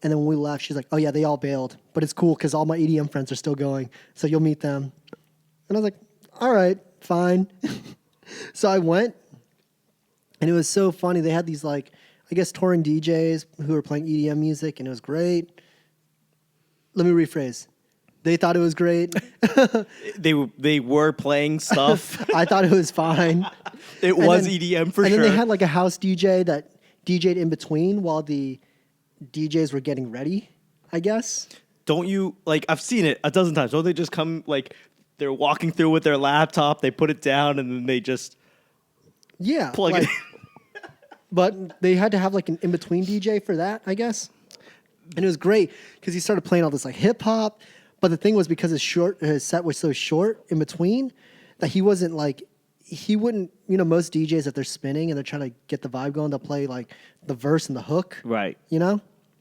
And then when we left, she's like, oh, yeah, they all bailed. But it's cool because all my EDM friends are still going. So you'll meet them. And I was like, all right, fine. So I went. And it was so funny. They had these, like, I guess, touring DJs who were playing EDM music. And it was great. Let me rephrase. They thought it was great. They were playing stuff. I thought it was fine. It was EDM for sure. And then they had like a house DJ that DJ'd in between while the DJs were getting ready, I guess. Don't you, like, I've seen it a dozen times. Don't they just come, like, they're walking through with their laptop, they put it down, and then they just plug it in? But they had to have like an in-between DJ for that, I guess. And it was great because he started playing all this like hip hop. But the thing was, because his set was so short in between, that he wasn't like, he wouldn't, most DJs that they're spinning and they're trying to get the vibe going, they'll play like the verse and the hook. Right.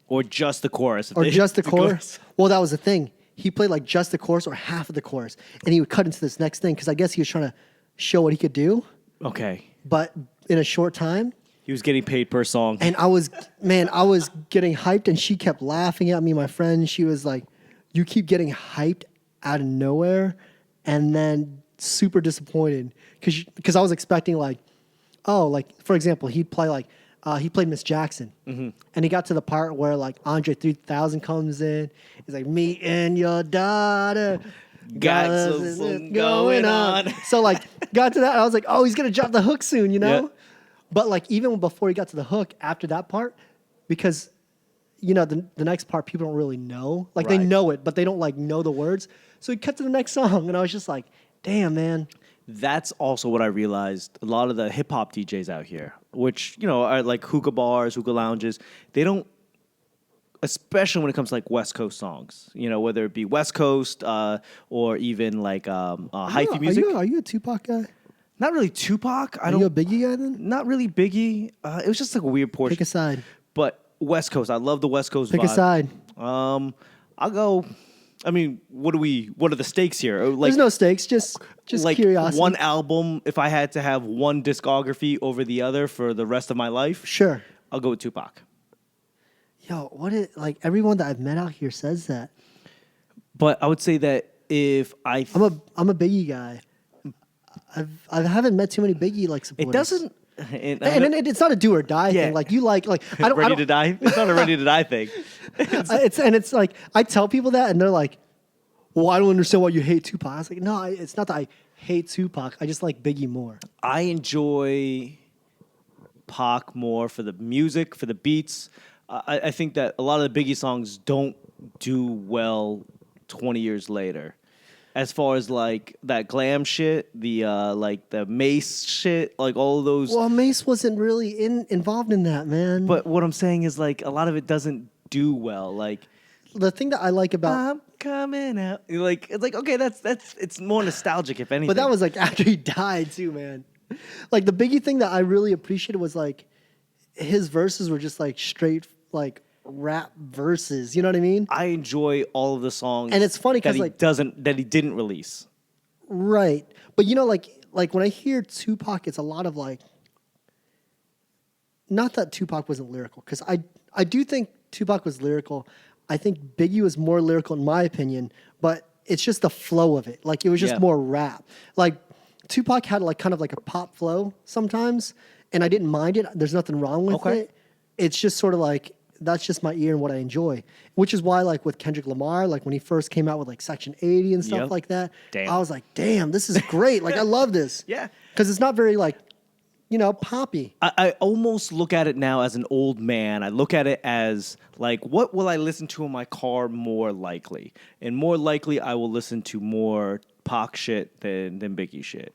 Or just the chorus. Or just the chorus. Well, that was the thing. He played like just the chorus or half of the chorus. And he would cut into this next thing because I guess he was trying to show what he could do. Okay. But in a short time. He was getting paid per song. And I was getting hyped, and she kept laughing at me, my friend. She was like, you keep getting hyped out of nowhere, and then super disappointed. Because I was expecting like, for example, he'd play like, he played Miss Jackson. Mm-hmm. And he got to the part where like Andre 3000 comes in. He's like, me and your daughter. Got something going on. So like, got to that, and I was like, oh, he's going to drop the hook soon, Yeah. But like even before he got to the hook, after that part, because the next part people don't really know. Like they know it, but they don't like know the words. So he cut to the next song, and I was just like, damn, man. That's also what I realized. A lot of the hip hop DJs out here, which are like hookah bars, hookah lounges, they don't, especially when it comes to like West Coast songs. Whether it be West Coast or even like hyphy music. Are you a Tupac guy? Not really Tupac. Are you a Biggie guy then? Not really Biggie. It was just like a weird portion. Pick a side. But West Coast, I love the West Coast vibe. Pick a side. I'll go. I mean, what are the stakes here? Like, there's no stakes, just like curiosity. One album, if I had to have one discography over the other for the rest of my life, sure, I'll go with Tupac. Yo, like everyone that I've met out here says that. But I would say that I'm a Biggie guy. I haven't met too many Biggie like supporters. It doesn't. And it's not a do or die thing. Like you like I don't ready to die. It's not a ready to die thing. It's like I tell people that, and they're like, "Well, I don't understand why you hate Tupac." I was like, "No, it's not that I hate Tupac. I just like Biggie more." I enjoy Pac more for the music, for the beats. I think that a lot of the Biggie songs don't do well 20 years later. As far as like that glam shit, the like the Mace shit, like all of those. Well, Mace wasn't really involved in that, man. But what I'm saying is like a lot of it doesn't do well. Like the thing that I like about I'm coming out, like it's like okay, that's it's more nostalgic if anything. But that was like after he died too, man. Like the Biggie thing that I really appreciated was like his verses were just like straight like rap verses, you know what I mean? I enjoy all of the songs, and it's funny because like that he didn't release. Right, but like when I hear Tupac, it's a lot of like. Not that Tupac wasn't lyrical, because I do think Tupac was lyrical. I think Biggie was more lyrical in my opinion, but it's just the flow of it. Like it was just more rap. Like Tupac had like kind of like a pop flow sometimes, and I didn't mind it. There's nothing wrong with it. It's just sort of like. That's just my ear and what I enjoy, which is why, like with Kendrick Lamar, like when he first came out with like Section 80 and stuff like that, I was like, "Damn, this is great! Like I love this." Yeah, because it's not very like, poppy. I almost look at it now as an old man. I look at it as like, what will I listen to in my car more likely? And more likely, I will listen to more Pac shit than Biggie shit.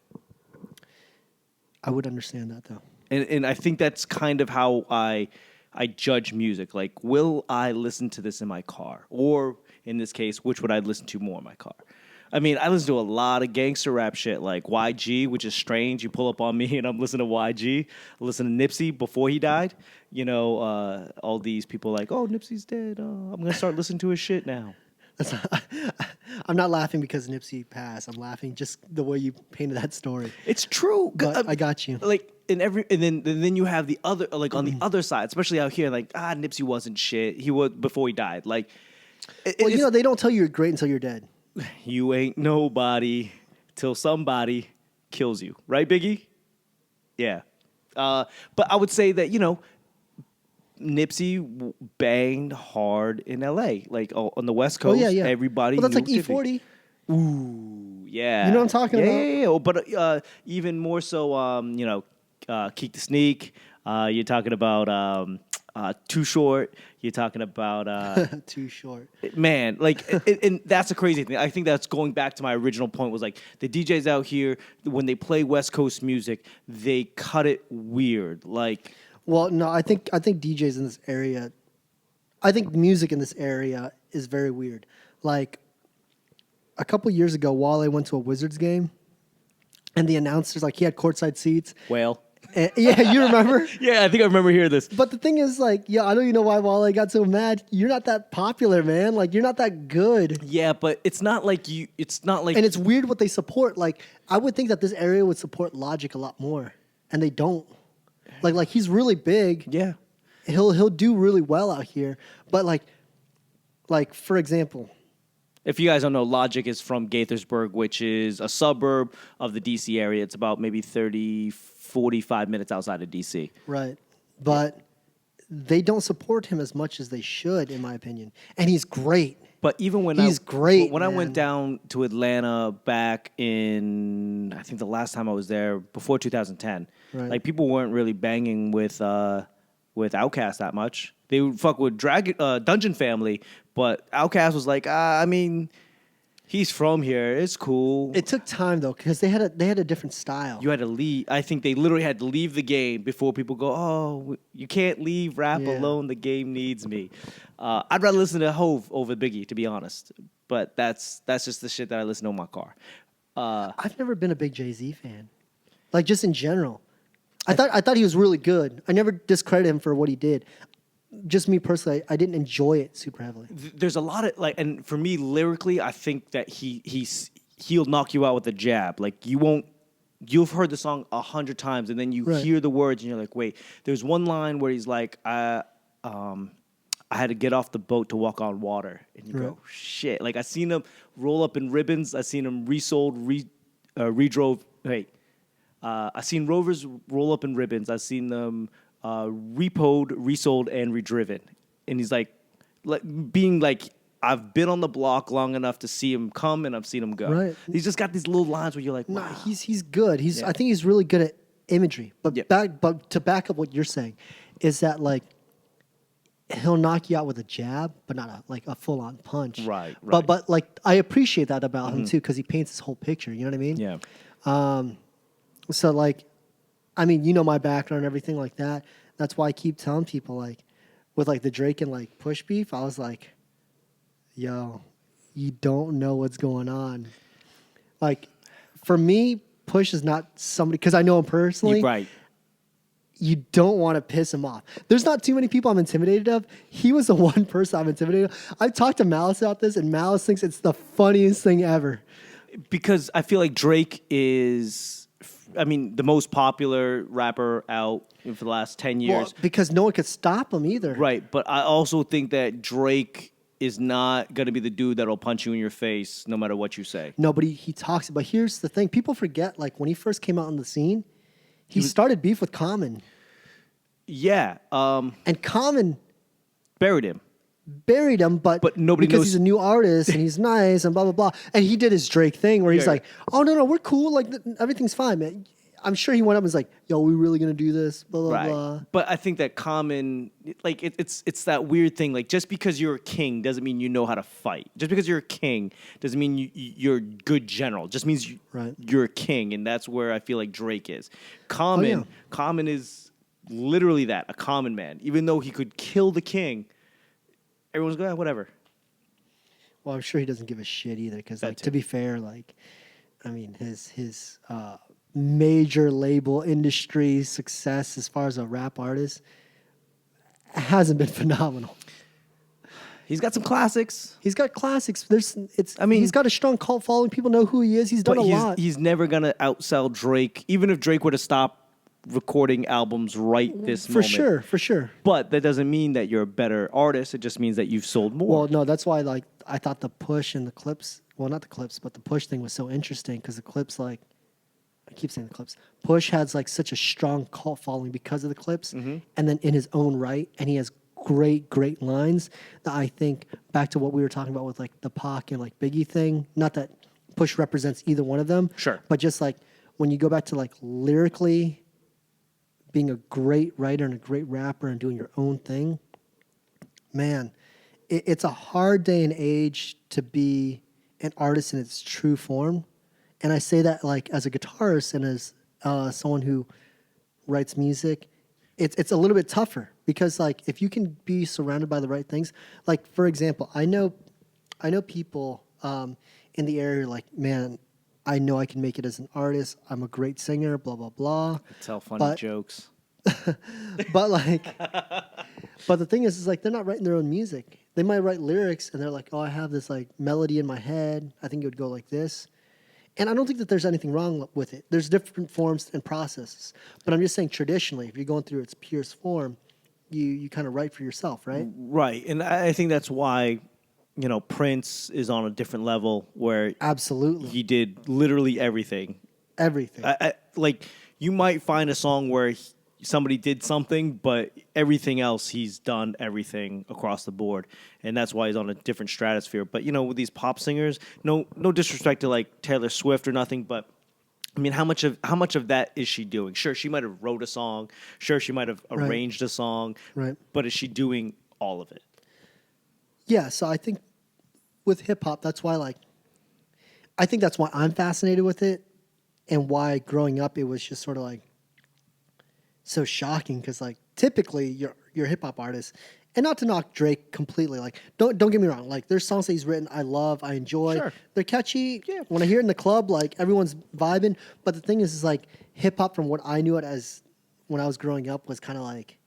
I would understand that though, and I think that's kind of how I judge music. Like, will I listen to this in my car? Or, in this case, which would I listen to more in my car? I mean, I listen to a lot of gangster rap shit, like YG, which is strange. You pull up on me and I'm listening to YG. I listen to Nipsey before he died. All these people like, oh, Nipsey's dead. Oh, I'm going to start listening to his shit now. I'm not laughing because Nipsey passed. I'm laughing just the way you painted that story. It's true. But I got you. Like, and then you have the other, like on the other side, especially out here, like Nipsey wasn't shit. He was before he died. Like, they don't tell you you're great until you're dead. You ain't nobody till somebody kills you, right, Biggie? Yeah. But I would say that Nipsey banged hard in L.A. Like on the West Coast. Everybody. Well, that's like E40. Ooh, yeah. You know what I'm talking about? Yeah. But even more so, Keek the Sneak. You're talking about Too Short. You're talking about Too Short. man, like, and that's a crazy thing. I think that's going back to my original point was like the DJs out here when they play West Coast music, they cut it weird. Like, well, no, I think DJs in this area, I think music in this area is very weird. Like a couple years ago, Wale went to a Wizards game, and the announcers like he had courtside seats. Whale. Yeah, you remember? Yeah, I think I remember hearing this. But the thing is, like, yeah, I don't even know why Wale got so mad. You're not that popular, man. Like, you're not that good. Yeah, but it's not like you. It's not like. And it's weird what they support. Like, I would think that this area would support Logic a lot more, and they don't. Like he's really big. Yeah. He'll do really well out here. But like for example. If you guys don't know, Logic is from Gaithersburg, which is a suburb of the D.C. area. It's about maybe 30, 45 minutes outside of D.C. Right. But they don't support him as much as they should, in my opinion. And he's great. But even when he's great, when man. I went down to Atlanta back in, I think the last time I was there, before 2010, right. like people weren't really banging with Outkast that much. They would fuck with Dungeon Family, but Outkast was like, I mean, he's from here. It's cool. It took time though, because they had a different style. You had to leave. I think they literally had to leave the game before people go, oh, you can't leave rap alone. The game needs me. I'd rather listen to Hove over Biggie, to be honest. But that's just the shit that I listen to in my car. I've never been a big Jay-Z fan, like just in general. I thought he was really good. I never discredit him for what he did. Just me personally, I didn't enjoy it super heavily. There's a lot of like, and for me lyrically, I think that he'll knock you out with a jab. Like you've heard the song 100 times, and then you hear the words, and you're like, wait. There's one line where he's like, I had to get off the boat to walk on water, and you go, shit. Like I seen him roll up in ribbons. I seen him redrove. I seen Rovers roll up in ribbons. I seen them repoed, resold, and redriven. And he's like being like, I've been on the block long enough to see him come, and I've seen him go. Right. He's just got these little lines where you're like, wow. Nah, he's good. I think he's really good at imagery. But but to back up what you're saying, is that like he'll knock you out with a jab, but not a full on punch. Right. But like I appreciate that about him too, because he paints his whole picture. You know what I mean? Yeah. So like, I mean, you know my background and everything like that. That's why I keep telling people like, with like the Drake and like Push beef, I was like, yo, you don't know what's going on. Like, for me, Push is not somebody, because I know him personally. Right. You don't want to piss him off. There's not too many people I'm intimidated of. He was the one person I'm intimidated of. I've talked to Malice about this, and Malice thinks it's the funniest thing ever. Because I feel like Drake is, I mean, the most popular rapper out for the last 10 years. Well, because no one could stop him either. Right, but I also think that Drake is not going to be the dude that'll punch you in your face no matter what you say. No, but he talks. But here's the thing. People forget, like, when he first came out on the scene, he started beef with Common. Yeah. And Common buried him, but nobody because knows. He's a new artist and he's nice and blah, blah, blah. And he did his Drake thing where he's like, oh, no, we're cool. Like, everything's fine, man. I'm sure he went up and was like, yo, we really going to do this? Blah, blah, blah. But I think that Common, like, it's that weird thing. Like, just because you're a king doesn't mean you know how to fight. Just because you're a king doesn't mean you're a good general. Just means you're a king, and that's where I feel like Drake is. Common is literally that, a common man. Even though he could kill the king, everyone's going, whatever. Well, I'm sure he doesn't give a shit either, because, like, to be fair, like, I mean, his major label industry success as far as a rap artist hasn't been phenomenal. He's got some classics. He's got classics. He's got a strong cult following. People know who he is. He's done a lot. He's never gonna outsell Drake, even if Drake were to stop recording albums this moment. For sure. But that doesn't mean that you're a better artist. It just means that you've sold more. Well, no, that's why, like, I thought the Push and the Clips, well, not the Clips, but the Push thing was so interesting, because the Clips, like, I keep saying the Clips. Push has like such a strong cult following because of the Clips, and then in his own right, and he has great lines that I think, back to what we were talking about with like the Pac and like Biggie thing. Not that Push represents either one of them, sure, but just like when you go back to like lyrically, being a great writer and a great rapper and doing your own thing, man, it's a hard day and age to be an artist in its true form. And I say that like as a guitarist and as someone who writes music, it's a little bit tougher because like if you can be surrounded by the right things, like for example, I know people in the area like, man, I know I can make it as an artist. I'm a great singer, blah blah blah. Tell funny jokes. But like, but the thing is like they're not writing their own music. They might write lyrics and they're like, oh, I have this like melody in my head. I think it would go like this. And I don't think that there's anything wrong with it. There's different forms and processes. But I'm just saying traditionally, if you're going through its purest form, you kind of write for yourself, right? Right. And I think that's why, Prince is on a different level where absolutely he did literally everything. Everything. Like you might find a song where somebody did something, but everything else he's done everything across the board, and that's why he's on a different stratosphere. But with these pop singers, no disrespect to like Taylor Swift or nothing, but I mean, how much of that is she doing? Sure, she might have wrote a song. Sure, she might have arranged a song. Right. But is she doing all of it? Yeah. So I think with hip hop, that's why I think that's why I'm fascinated with it, and why growing up it was just sort of like so shocking because like typically you're a hip hop artist, and not to knock Drake completely, like don't get me wrong, like there's songs that he's written I love, I enjoy, sure. They're catchy, yeah. When I hear it in the club, like everyone's vibing. But the thing is like hip hop from what I knew it as when I was growing up was kind of like,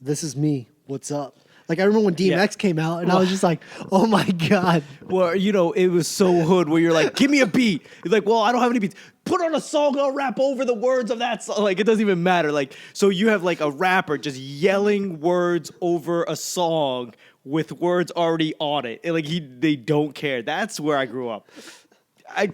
this is me, what's up? Like I remember when DMX came out, and I was just like, "Oh my god!" Well, it was so hood where you're like, "Give me a beat." You're like, "Well, I don't have any beats. Put on a song. I'll rap over the words of that song." Like it doesn't even matter. Like so, you have like a rapper just yelling words over a song with words already on it. And, like they don't care. That's where I grew up. I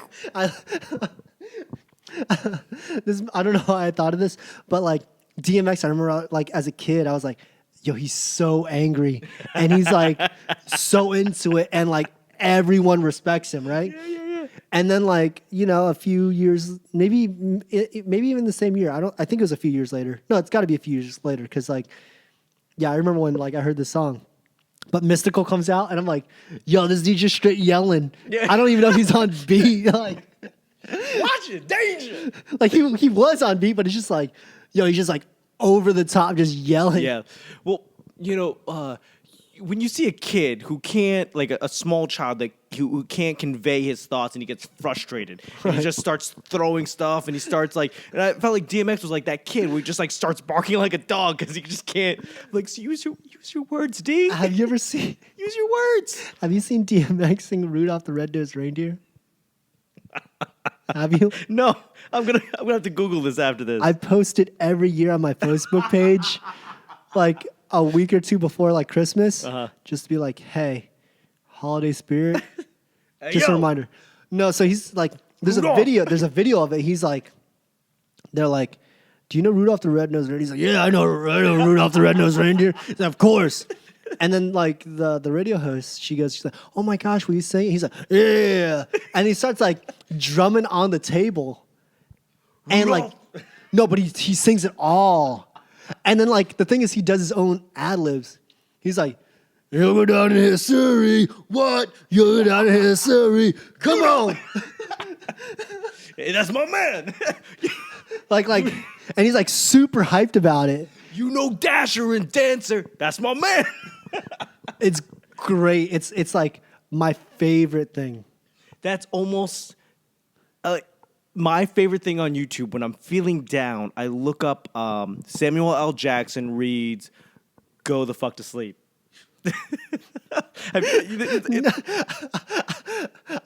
don't know how I thought of this, but like DMX, I remember like as a kid, I was like, yo, he's so angry, and he's like so into it, and like everyone respects him, right? Yeah. And then like a few years, maybe even the same year. I think it was a few years later. No, it's got to be a few years later because like, yeah, I remember when like I heard this song, but Mystical comes out, and I'm like, yo, this dude just straight yelling. Yeah. I don't even know if he's on beat. Like, watch it, danger. Like he was on beat, but it's just like, yo, he's just like over the top, just yelling. Yeah. Well, when you see a kid who can't, like a small child who can't convey his thoughts and he gets frustrated, and he just starts throwing stuff, and he starts like, and I felt like DMX was like that kid who just like starts barking like a dog because he just can't, like, so use your words, D. Have you ever seen? Use your words. Have you seen DMX sing Rudolph the Red-Nosed Reindeer? Have you? No, I'm gonna have to Google this after this. I post it every year on my Facebook page, like a week or two before like Christmas, just to be like, hey, holiday spirit. Hey, just a reminder. No, so he's like, there's a video of it. He's like, they're like, do you know Rudolph the Red-Nosed Reindeer? He's like, yeah, I know Rudolph the Red-Nosed Reindeer. He's like, of course. And then like the radio host, she's like, oh my gosh, will you sing it? He's like, yeah. And he starts like drumming on the table. And like, no, but he sings it all. And then like the thing is he does his own ad-libs. He's like, you'll go down in history. What? You'll go down in history. Come on. Hey, that's my man. like, and he's like super hyped about it. Dasher and Dancer. That's my man. It's great. It's like my favorite thing. That's almost my favorite thing on YouTube. When I'm feeling down, I look up Samuel L. Jackson reads "Go the fuck to sleep."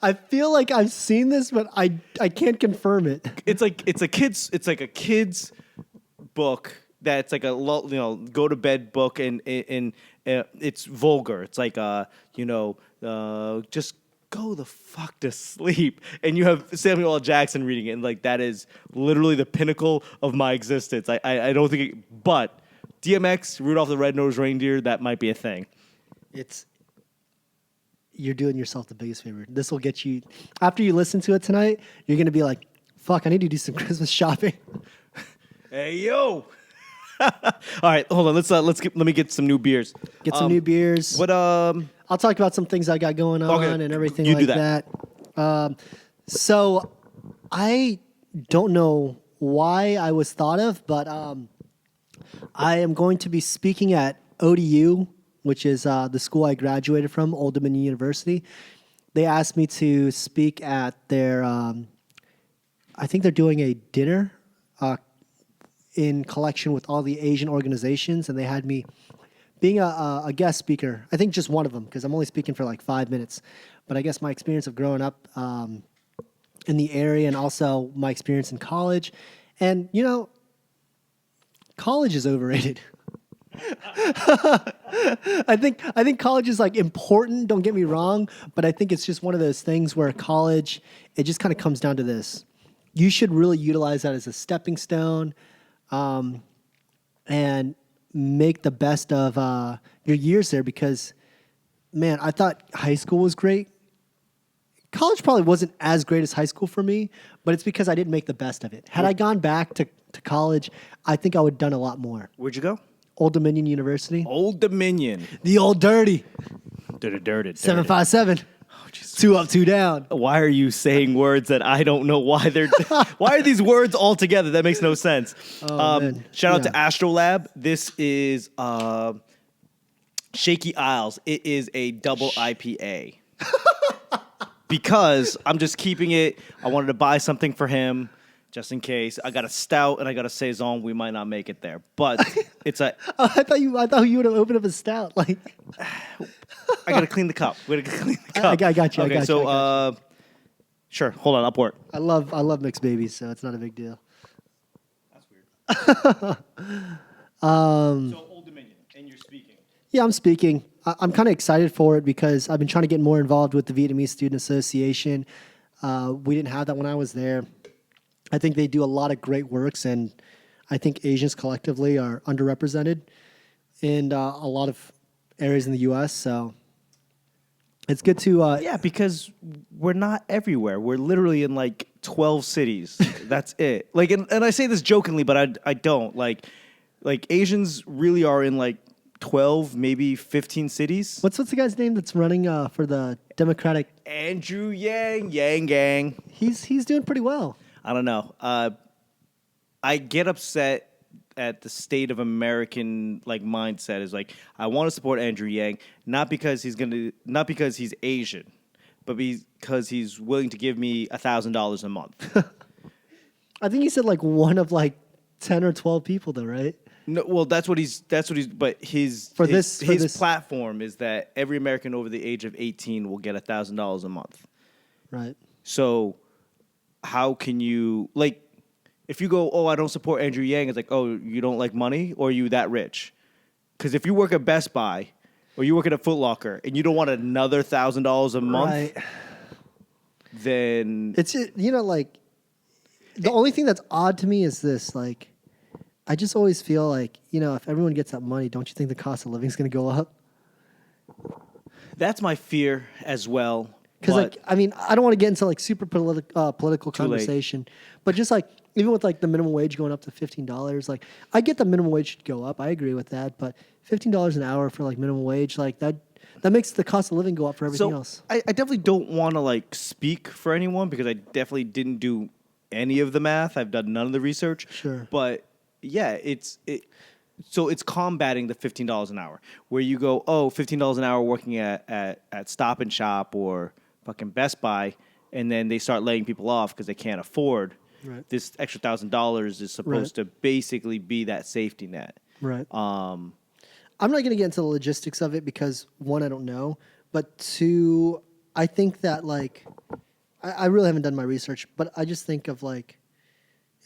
I feel like I've seen this, but I can't confirm it. It's like a kid's book that's like a go to bed book, and it's vulgar. It's like just go the fuck to sleep. And you have Samuel L. Jackson reading it, and like that is literally the pinnacle of my existence. I don't think but DMX, Rudolph the Red-Nosed Reindeer, that might be a thing. You're doing yourself the biggest favor. This will get you, after you listen to it tonight, you're going to be like, fuck, I need to do some Christmas shopping. Hey, yo. All right, hold on. Let me get some new beers. Get some new beers. What I'll talk about some things I got going on Okay, and everything you like do that. So I don't know why I was thought of, but I am going to be speaking at ODU, which is the school I graduated from, Old Dominion University. They asked me to speak at their, I think they're doing a dinner in collection with all the Asian organizations, and they had me being a guest speaker. I think just one of them, because I'm only speaking for like 5 minutes. But I guess my experience of growing up in the area and also my experience in college. And, you know, college is overrated. I think college is like important, don't get me wrong, but I think it's just one of those things where college, it just kind of comes down to this. You should really utilize that as a stepping stone and make the best of your years there because, man, I thought high school was great. College probably wasn't as great as high school for me, but it's because I didn't make the best of it. Had I gone back to college, I think I would have done a lot more. Where'd you go? Old Dominion University. Old Dominion. The old dirty. Dirty. 757. Oh, 2 up, 2 down. Why are you saying words that I don't know why they're... Why are these words all together? That makes no sense. Man. Shout out to Astrolab. This is Shaky Isles. It is a double IPA. Because I'm just keeping it. I wanted to buy something for him just in case. I got a stout and I got a saison. We might not make it there, but it's a... I thought you would have opened up a stout. Like, I got to clean the cup. We got to clean the cup. I got you. Okay, sure. Hold on. I'll pour it. I love mixed babies, so it's not a big deal. That's weird. So Old Dominion, and you're speaking. Yeah, I'm speaking. I'm kind of excited for it because I've been trying to get more involved with the Vietnamese Student Association. We didn't have that when I was there. I think they do a lot of great works, and I think Asians collectively are underrepresented in a lot of areas in the U.S., so it's good to... Yeah, because we're not everywhere. We're literally in like 12 cities. That's it. Like, and I say this jokingly, but I don't. Like Asians really are in like 12, maybe 15 cities. What's the guy's name that's running for the Democratic... Andrew Yang Gang. He's doing pretty well. I don't know. I get upset at the state of American like mindset is like I want to support Andrew Yang not because he's Asian, but because he's willing to give me $1,000 a month. I think he said like one of like 10 or 12 people though, right? No, well that's what he's but his platform is that every American over the age of 18 will get $1,000 a month. Right. So how can you like if you go, oh, I don't support Andrew Yang, it's like, oh, you don't like money or are you that rich? Because if you work at Best Buy or you work at a Foot Locker and you don't want another $1,000 a month, right. Then it's like the only thing that's odd to me is this, like I just always feel like, if everyone gets that money, don't you think the cost of living is going to go up? That's my fear as well. Because, I don't want to get into, like, super political conversation. But just, like, even with, like, the minimum wage going up to $15, like, I get the minimum wage should go up. I agree with that. But $15 an hour for, like, minimum wage, like, that makes the cost of living go up for everything else. I definitely don't want to, like, speak for anyone because I definitely didn't do any of the math. I've done none of the research. Sure. But, yeah, so it's combating the $15 an hour. Where you go, oh, $15 an hour working at Stop and Shop or fucking Best Buy, and then they start laying people off because they can't afford this extra $1,000 is supposed to basically be that safety net. Right. I'm not going to get into the logistics of it because, one, I don't know, but two, I think that, like, I really haven't done my research, but I just think of, like,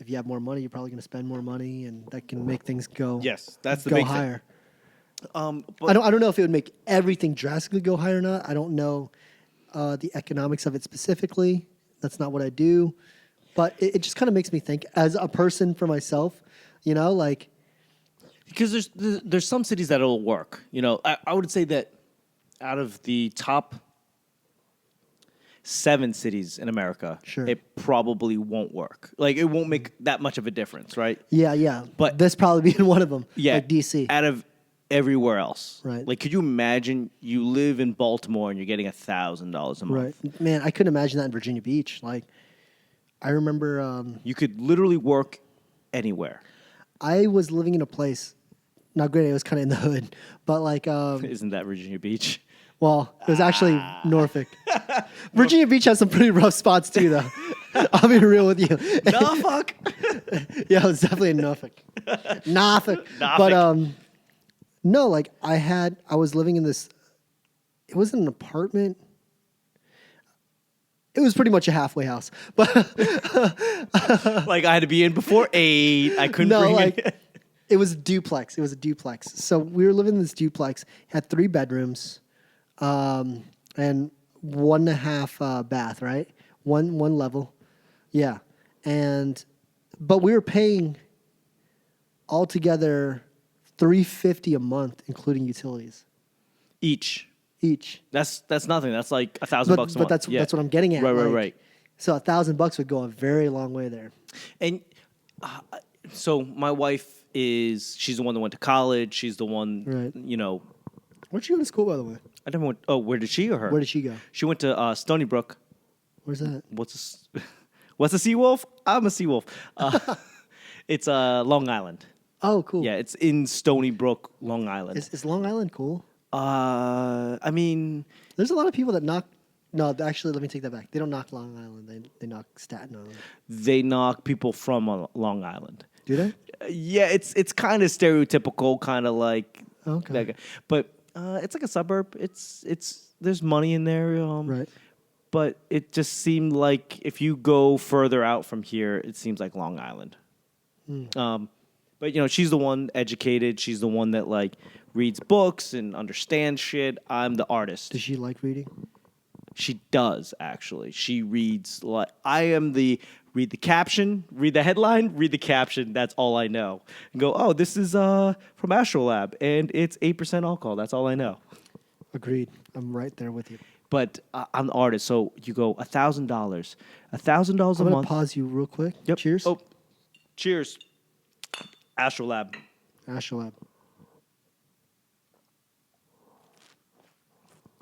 if you have more money, you're probably going to spend more money, and that can make things go that's the big higher. But I don't know if it would make everything drastically go higher or not. I don't know the economics of it specifically. That's not what I do. But it just kind of makes me think as a person for myself, like... Because there's some cities that it'll work. I would say that out of the top 7 cities in America, Sure. it probably won't work. Like, it won't make that much of a difference, right? Yeah. But- this probably being one of them. Yeah. Like DC. Out of everywhere else. Right. Like, could you imagine you live in Baltimore and you're getting $1,000 a month? Right. Man, I couldn't imagine that in Virginia Beach. Like, I remember You could literally work anywhere. I was living in a place, not granted, it was kind of in the hood, but like, Isn't that Virginia Beach? well, it was actually Norfolk. Virginia Beach has some pretty rough spots too, though. I'll be real with you. Norfolk. Yeah, it was definitely in Norfolk. Norfolk. But no, like I was living in this. It wasn't an apartment. It was pretty much a halfway house, but Like, I had to be in before 8. I couldn't no, bring like it. it was a duplex. It was a duplex. So we were living in this duplex. Had 3 bedrooms, and 1.5 bath. Right, one level. Yeah, but we were paying altogether $350 a month, including utilities Each. each. That's nothing. That's like $1,000 a month. But that's what I'm getting at. Right, like, right. So $1,000 would go a very long way there. And so my wife she's the one that went to college. She's the one, Right. you know. Where'd she go to school, by the way? I never went. Oh, where did she or her? Where did she go? She went to Stony Brook. Where's that? What's a sea wolf? I'm a sea wolf. It's Long Island. Oh, cool. Yeah, it's in Stony Brook, Long Island. Is Long Island cool? I mean, There's a lot of people that knock. No, actually, let me take that back. They don't knock Long Island. They knock Staten Island. they knock people from Long Island. Do they? Yeah, it's kind of stereotypical, kind of like Okay. that guy. But it's like a suburb. It's there's money in there. Right. But it just seemed like if you go further out from here, it seems like Long Island. But you know, she's the one educated. She's the one that like reads books and understands shit. I'm the artist. Does she like reading? She does actually. She reads like I am the read the caption, read the headline, read the caption. That's all I know. And go, oh, this is from Astrolab, and it's 8% alcohol. That's all I know. Agreed. I'm right there with you. But I'm the artist, so you go $1,000, $1,000 a I'm gonna month. pause you real quick. Yep. Cheers. Oh, cheers. Astrolab. Astrolab.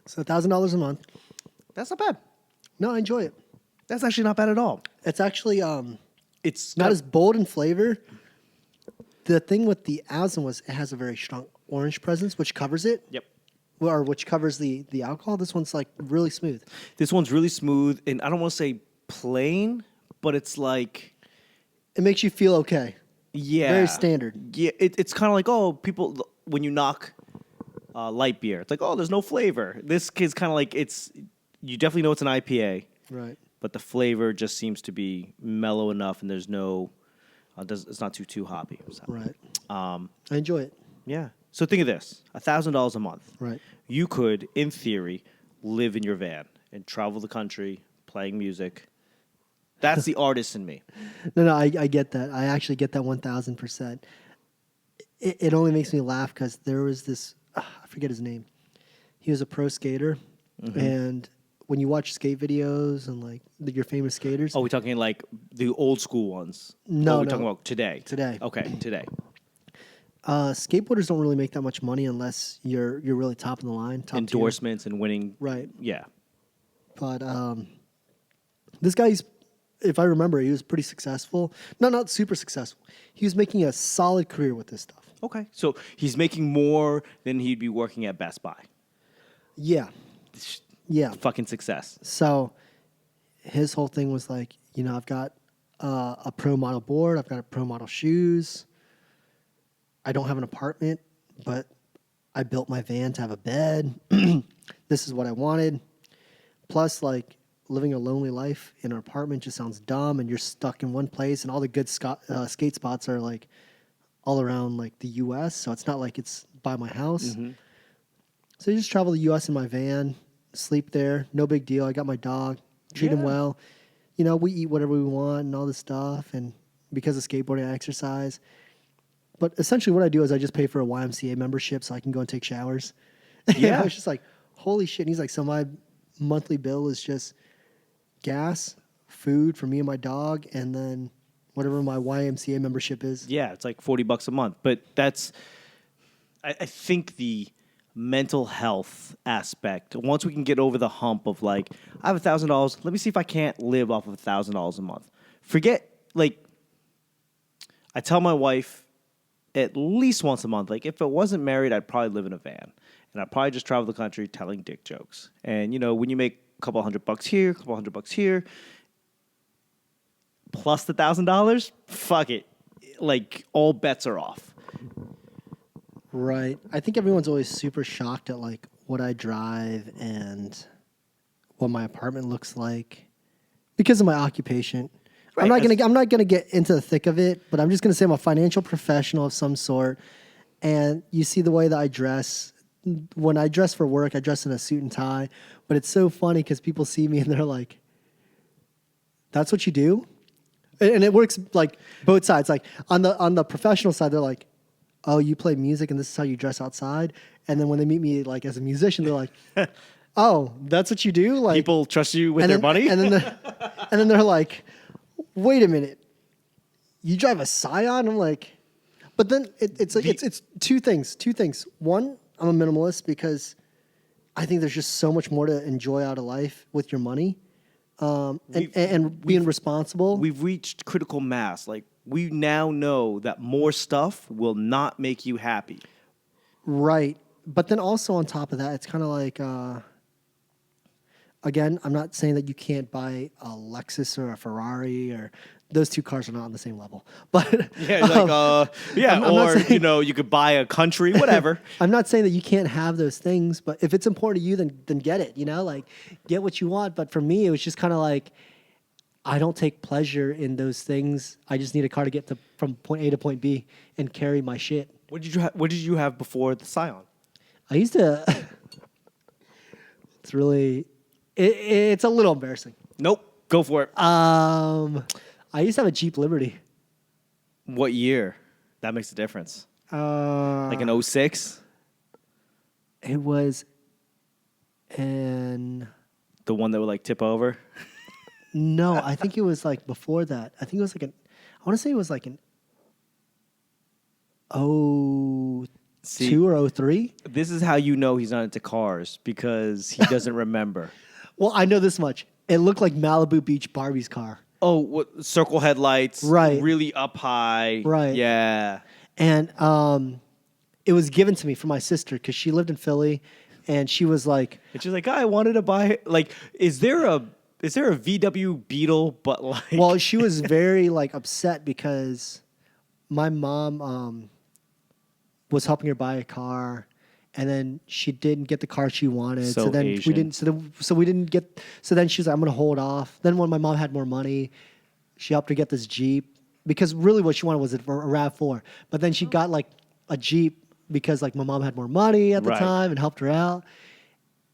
So $1,000 a month. That's not bad. No, I enjoy it. That's actually not bad at all. It's actually It's not as bold in flavor. The thing with the Aslan was it has a very strong orange presence, which covers it. Yep. Or which covers the alcohol. This one's like really smooth. This one's really smooth, and I don't want to say plain, but it's like, It makes you feel okay. yeah, Very standard. Yeah, it's kind of like, oh, people when you knock light beer, it's like, oh, there's no flavor. This is kind of like you definitely know it's an IPA, Right. but the flavor just seems to be mellow enough, and there's no, it's not too hoppy. So, Right. I enjoy it. yeah. So think of this: $1,000 a month. Right. You could, in theory, live in your van and travel the country playing music. That's the artist in me. No, I get that. I actually get that 1,000%. It only makes me laugh because there was this, I forget his name. He was a pro skater. Mm-hmm. And when you watch skate videos and like your famous skaters. Oh, we're talking like the old school ones? No, Or we're no. talking about today? Today. Okay, today. Skateboarders don't really make that much money unless you're really top of the line. Top tier. Endorsements and winning. Right. Yeah. But this guy's, if I remember, he was pretty successful. No, not super successful. He was making a solid career with this stuff. Okay. So he's making more than he'd be working at Best Buy. Yeah. Yeah. Fucking success. So his whole thing was like, I've got a pro model board. I've got a pro model shoes. I don't have an apartment, but I built my van to have a bed. This is what I wanted. Plus, like, living a lonely life in an apartment just sounds dumb, and you're stuck in one place, and all the good skate spots are, like, all around, like, the U.S., so it's not like it's by my house. Mm-hmm. So you just travel the U.S. in my van, sleep there, no big deal. I got my dog, treat him Yeah. well. We eat whatever we want and all this stuff, and because of skateboarding, I exercise. But essentially what I do is I just pay for a YMCA membership so I can go and take showers. Yeah. I was just like, holy shit. And he's like, so my monthly bill is just gas, food for me and my dog, and then whatever my YMCA membership is. Yeah, it's like $40 a month. But that's, I think the mental health aspect, once we can get over the hump of like, I have $1,000, let me see if I can't live off of $1,000 a month. Forget, like, I tell my wife at least once a month, like if it wasn't married, I'd probably live in a van. And I'd probably just travel the country telling dick jokes. And, you know, when you make a couple $100 here, a couple $100 here, plus the $1,000, fuck it. Like, all bets are off. Right. I think everyone's always super shocked at like what I drive and what my apartment looks like because of my occupation. Right. I'm not gonna get into the thick of it, but I'm just gonna say I'm a financial professional of some sort. And you see the way that I dress. When I dress for work, I dress in a suit and tie. But it's so funny because people see me and they're like, "That's what you do?" And it works like both sides. Like on the professional side, they're like, "Oh, you play music and this is how you dress outside." And then when they meet me like as a musician, they're like, "Oh, that's what you do?" Like People trust you with their money? And then they're like, "Wait a minute, you drive a Scion?" I'm like, but then it's like it's two things. One, I'm a minimalist because I think there's just so much more to enjoy out of life with your money, and being responsible. We've reached critical mass. Like, we now know that more stuff will not make you happy. Right. But then also on top of that, it's kind of like, again, I'm not saying that you can't buy a Lexus or a Ferrari, or those two cars are not on the same level. But Yeah, like, I'm or, saying, you know, you could buy a country, whatever. I'm not saying that you can't have those things, but if it's important to you, then get it, you know, like get what you want. But for me, it was just kind of like, I don't take pleasure in those things. I just need a car to get from point A to point B and carry my shit. What did you have before the Scion? I used to. It's really, it's a little embarrassing. Nope, go for it. I used to have a Jeep Liberty. What year? That makes a difference. Like an 06? It was an. The one that would like tip over? No, I think it was like before that. I think it was like I want to say it was like an 02 or 03. This is how you know he's not into cars, because he doesn't remember. Well, I know this much. It looked like Malibu Beach Barbie's car. Oh, what, circle headlights, right? Really up high, right? Yeah. And it was given to me from my sister because she lived in Philly, and she was like, and she's like, I wanted to buy it. Like, is there a VW Beetle? But like, well, she was very like upset because my mom was helping her buy a car. And then she didn't get the car she wanted. So then Asian. we didn't. So we didn't get. So then she was like, "I'm gonna hold off." Then when my mom had more money, she helped her get this Jeep because really what she wanted was a RAV4. But then she got like a Jeep because like my mom had more money at the time and helped her out.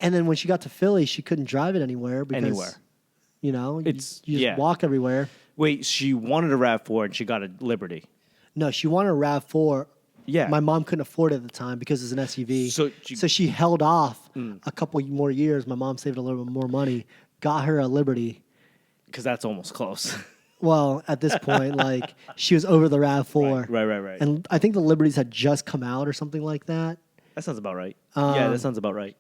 And then when she got to Philly, she couldn't drive it anywhere because you know you just walk everywhere. Wait, she wanted a RAV4 and she got a Liberty. No, she wanted a RAV4. Yeah. My mom couldn't afford it at the time because it was an SUV. So she held off a couple more years. My mom saved a little bit more money, got her a Liberty. Because that's almost close. Well, at this point, like she was over the RAV4. Right. And I think the Liberties had just come out or something like that. That sounds about right. Yeah, that sounds about right.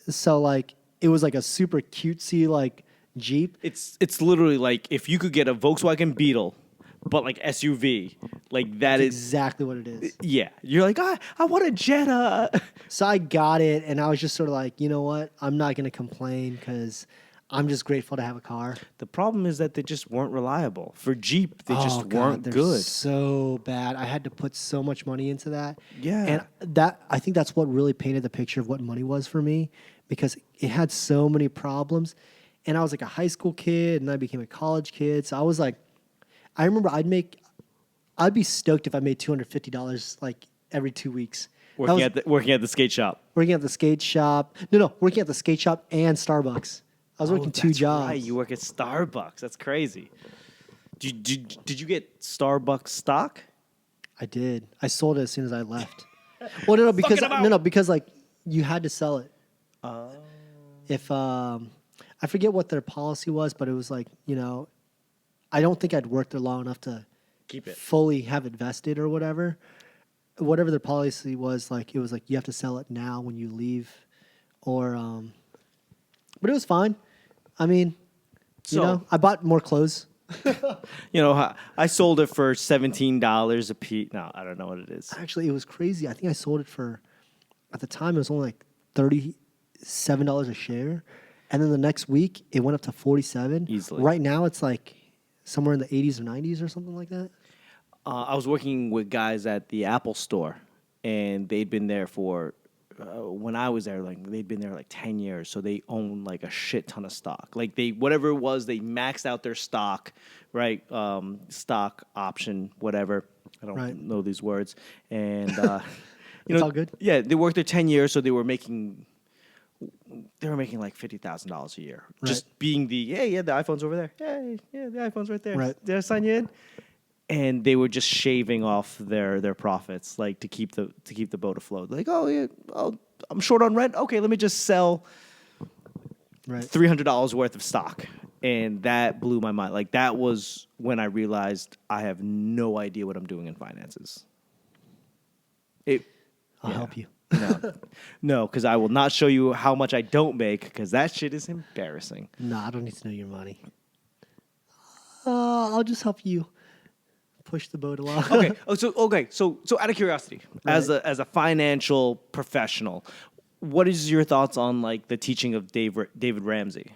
So like it was like a super cutesy like Jeep. It's literally like if you could get a Volkswagen Beetle, but like SUV, like that is exactly what it is. Yeah, you're like, I want a Jetta. So I got it, and I was just sort of like, you know what? I'm not going to complain because I'm just grateful to have a car. The problem is that they just weren't reliable. For Jeep, they just weren't good. So bad. I had to put so much money into that. Yeah, and I think that's what really painted the picture of what money was for me, because it had so many problems, and I was like a high school kid, and I became a college kid. So I was like. I remember I'd be stoked if I made $250 like every 2 weeks. Working at the skate shop. Working at the skate shop. No, working at the skate shop and Starbucks. I was working two jobs. Right, you work at Starbucks. That's crazy. Did you get Starbucks stock? I did. I sold it as soon as I left. Well, no, because like you had to sell it. If I forget what their policy was, but it was like, I don't think I'd worked there long enough to Keep it. fully have it vested or whatever. Whatever their policy was, like it was like you have to sell it now when you leave, or but it was fine. I mean, I bought more clothes. I sold it for $17 a piece. No, I don't know what it is. Actually, it was crazy. I think I sold it for, at the time, it was only like $37 a share, and then the next week it went up to 47. Easily. Right now, it's like somewhere in the 80s or 90s or something like that. I was working with guys at the Apple store, and they'd been there for, when I was there, like they'd been there like 10 years, so they own like a shit ton of stock. Like whatever it was, they maxed out their stock, right? Stock option, whatever. I don't know these words. And, It's all good. Yeah, they worked there 10 years, so they were making like $50,000 a year. Right. Just being the iPhone's over there. Yeah, the iPhone's right there. Right. Did I sign you in? And they were just shaving off their profits, like to keep the boat afloat. Like, I'm short on rent. Okay, let me just sell $300 worth of stock, and that blew my mind. Like that was when I realized I have no idea what I'm doing in finances. I'll help you. No, because I will not show you how much I don't make, because that shit is embarrassing. No, I don't need to know your money. I'll just help you push the boat along. So out of curiosity, as a financial professional, what is your thoughts on like the teaching of David Ramsey?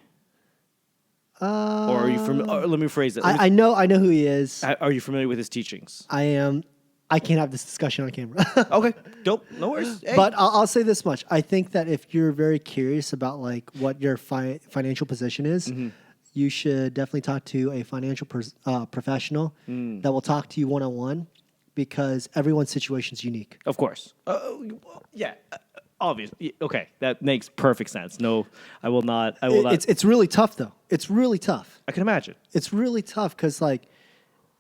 Or are you familiar? Let me phrase it. I know who he is. Are you familiar with his teachings? I am. I can't have this discussion on camera. Okay, dope. No worries. Hey. But I'll say this much: I think that if you're very curious about like what your financial position is, you should definitely talk to a financial professional that will talk to you one-on-one, because everyone's situation is unique. Of course. Yeah. Obviously. Okay. That makes perfect sense. No, I will not. It's really tough, though. It's really tough. I can imagine. It's really tough because, like,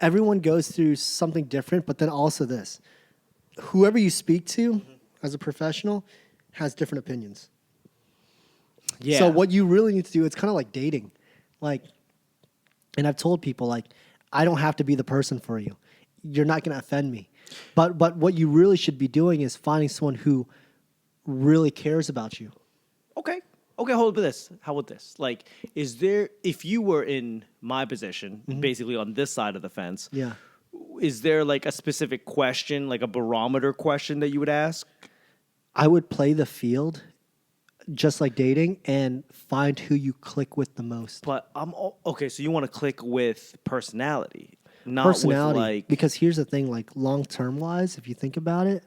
everyone goes through something different, but then also this. Whoever you speak to as a professional has different opinions. Yeah. So what you really need to do, it's kind of like dating. Like, and I've told people, like, I don't have to be the person for you. You're not going to offend me. But what you really should be doing is finding someone who really cares about you. Okay, how about this? Like, if you were in my position, basically on this side of the fence, is there like a specific question, like a barometer question that you would ask? I would play the field just like dating and find who you click with the most. But so you want to click with personality, not personality, with like... Because here's the thing, like long-term wise, if you think about it,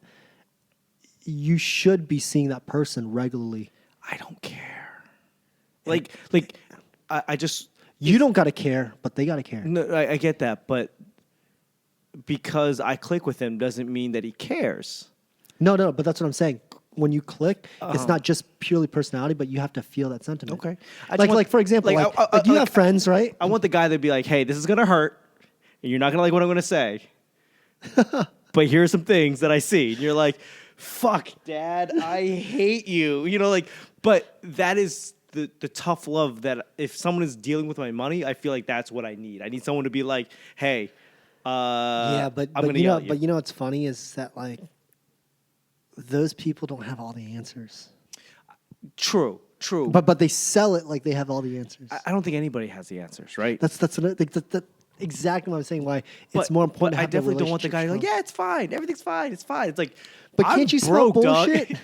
you should be seeing that person regularly. I don't care. I just... You don't got to care, but they got to care. No, I get that, but because I click with him doesn't mean that he cares. No, but that's what I'm saying. When you click, it's not just purely personality, but you have to feel that sentiment. Okay. Like for example, you have friends, right? I want the guy to be like, hey, this is going to hurt, and you're not going to like what I'm going to say. But here are some things that I see. And you're like, fuck, Dad, I hate you. But that is the tough love that if someone is dealing with my money, I feel like that's what I need. I need someone to be like, hey, I'm going to yell at you. But you know what's funny is that, like, those people don't have all the answers. True. But they sell it like they have all the answers. I don't think anybody has the answers, right? That's exactly what I'm saying. Why it's more important. But to have I definitely don't want the guy like, yeah, it's fine, everything's fine, it's fine. It's like, but can't you smell bullshit? Dog.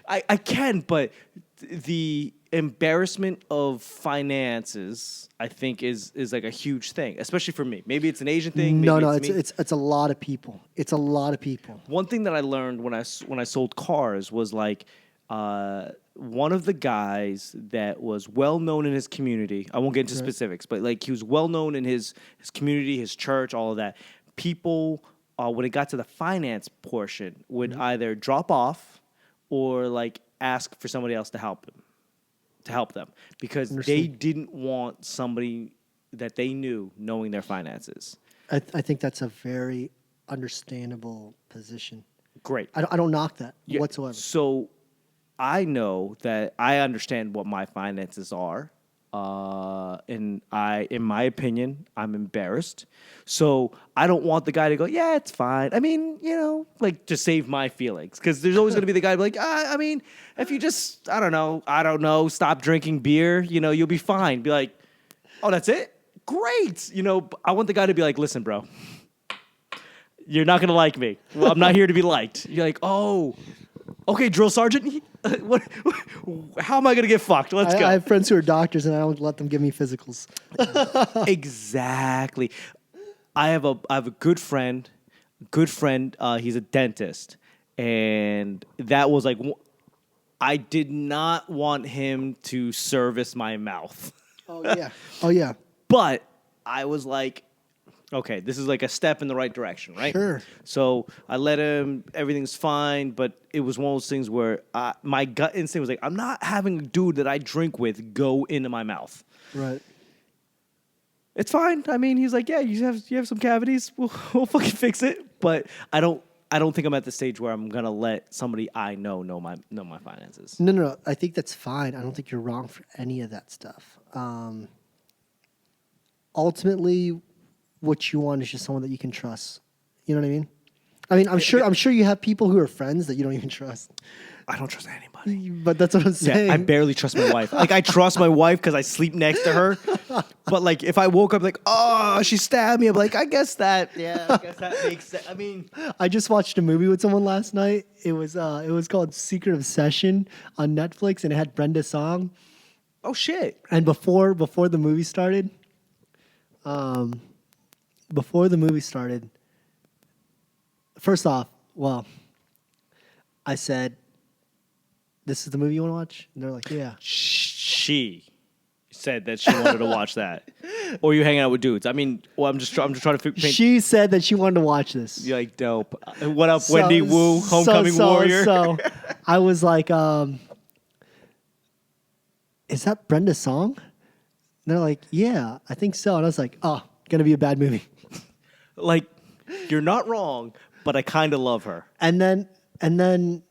I can, but the embarrassment of finances, I think, is like a huge thing, especially for me. Maybe it's an Asian thing. No, it's a lot of people. It's a lot of people. One thing that I learned when I sold cars was like one of the guys that was well known in his community. I won't get into specifics, but like he was well known in his community, his church, all of that. People, when it got to the finance portion, would either drop off or like ask for somebody else to help them because they didn't want somebody that they knew knowing their finances. I think that's a very understandable position. Great. I don't knock that whatsoever. So I know that I understand what my finances are, and in my opinion, I'm embarrassed. So I don't want the guy to go, yeah, it's fine. I mean, like to save my feelings, because there's always going to be the guy like, I mean, if you just, I don't know, stop drinking beer, you'll be fine. Be like, oh, that's it? Great. I want the guy to be like, listen, bro, you're not going to like me. Well, I'm not here to be liked. You're like, oh, okay, drill sergeant. What? How am I gonna get fucked? Let's go. I have friends who are doctors, and I don't let them give me physicals. Exactly. I have a good friend. He's a dentist, and that was like, I did not want him to service my mouth. Oh yeah. But I was like, okay, this is like a step in the right direction, right? Sure. So I let him, everything's fine, but it was one of those things where my gut instinct was like, I'm not having a dude that I drink with go into my mouth. Right. It's fine. I mean, he's like, yeah, you have some cavities. We'll fucking fix it. But I don't think I'm at the stage where I'm gonna let somebody I know my finances. No. I think that's fine. I don't think you're wrong for any of that stuff. Ultimately, what you want is just someone that you can trust. You know what I mean? I'm sure you have people who are friends that you don't even trust. I don't trust anybody. But that's what I'm saying. Yeah, I barely trust my wife. Like, I trust my wife because I sleep next to her. But like, if I woke up like, oh, she stabbed me, I'm like, I guess that makes sense. I mean, I just watched a movie with someone last night. It was called Secret Obsession on Netflix, and it had Brenda Song. oh shit. And before the movie started, first off, well, I said, this is the movie you want to watch? And they're like, yeah. She said that she wanted to watch that. Or you hanging out with dudes. I mean, well, I'm just trying to paint. She said that she wanted to watch this. You're like, dope. What up, Wendy Wu, homecoming warrior? So I was like, is that Brenda's song? And they're like, yeah, I think so. And I was like, oh, gonna be a bad movie. Like, you're not wrong, but I kind of love her. And then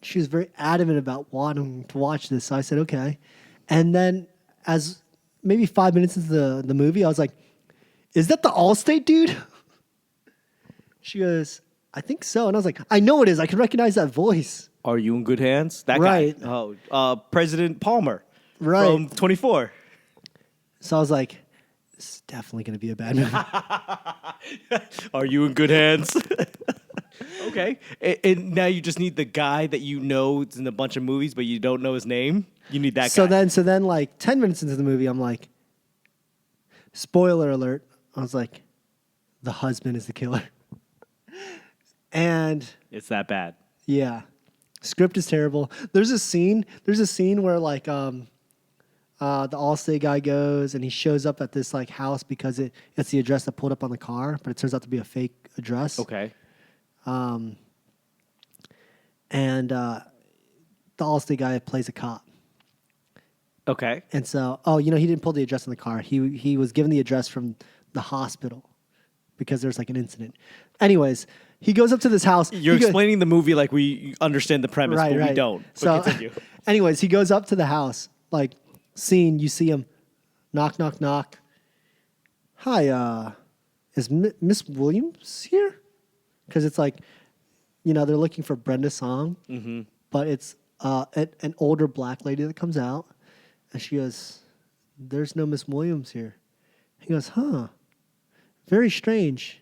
she was very adamant about wanting to watch this. So I said, okay. And then as maybe 5 minutes into the movie, I was like, is that the Allstate dude? She goes, I think so. And I was like, I know it is. I can recognize that voice. Are you in good hands? That right. guy. Oh, President Palmer. Right. From 24. So I was like, this is definitely going to be a bad movie. Are you in good hands? Okay. And now you just need the guy that you know is in a bunch of movies, but you don't know his name. You need that guy. So then like 10 minutes into the movie, I'm like, spoiler alert. I was like, the husband is the killer. And it's that bad. Yeah. Script is terrible. There's a scene where like the Allstate guy goes and he shows up at this like house because it's the address that pulled up on the car, but it turns out to be a fake address. Okay. And the Allstate guy plays a cop. Okay. And so, he didn't pull the address on the car. He was given the address from the hospital because there's like an incident. Anyways, he goes up to this house. You're explaining the movie like we understand the premise, but we don't. So continue. Anyways, he goes up to the house, like scene, you see him, knock, knock, knock. Hi, is Miss Williams here? Because it's like, they're looking for Brenda Song, but it's an older black lady that comes out, and she goes, there's no Miss Williams here. He goes, huh, very strange.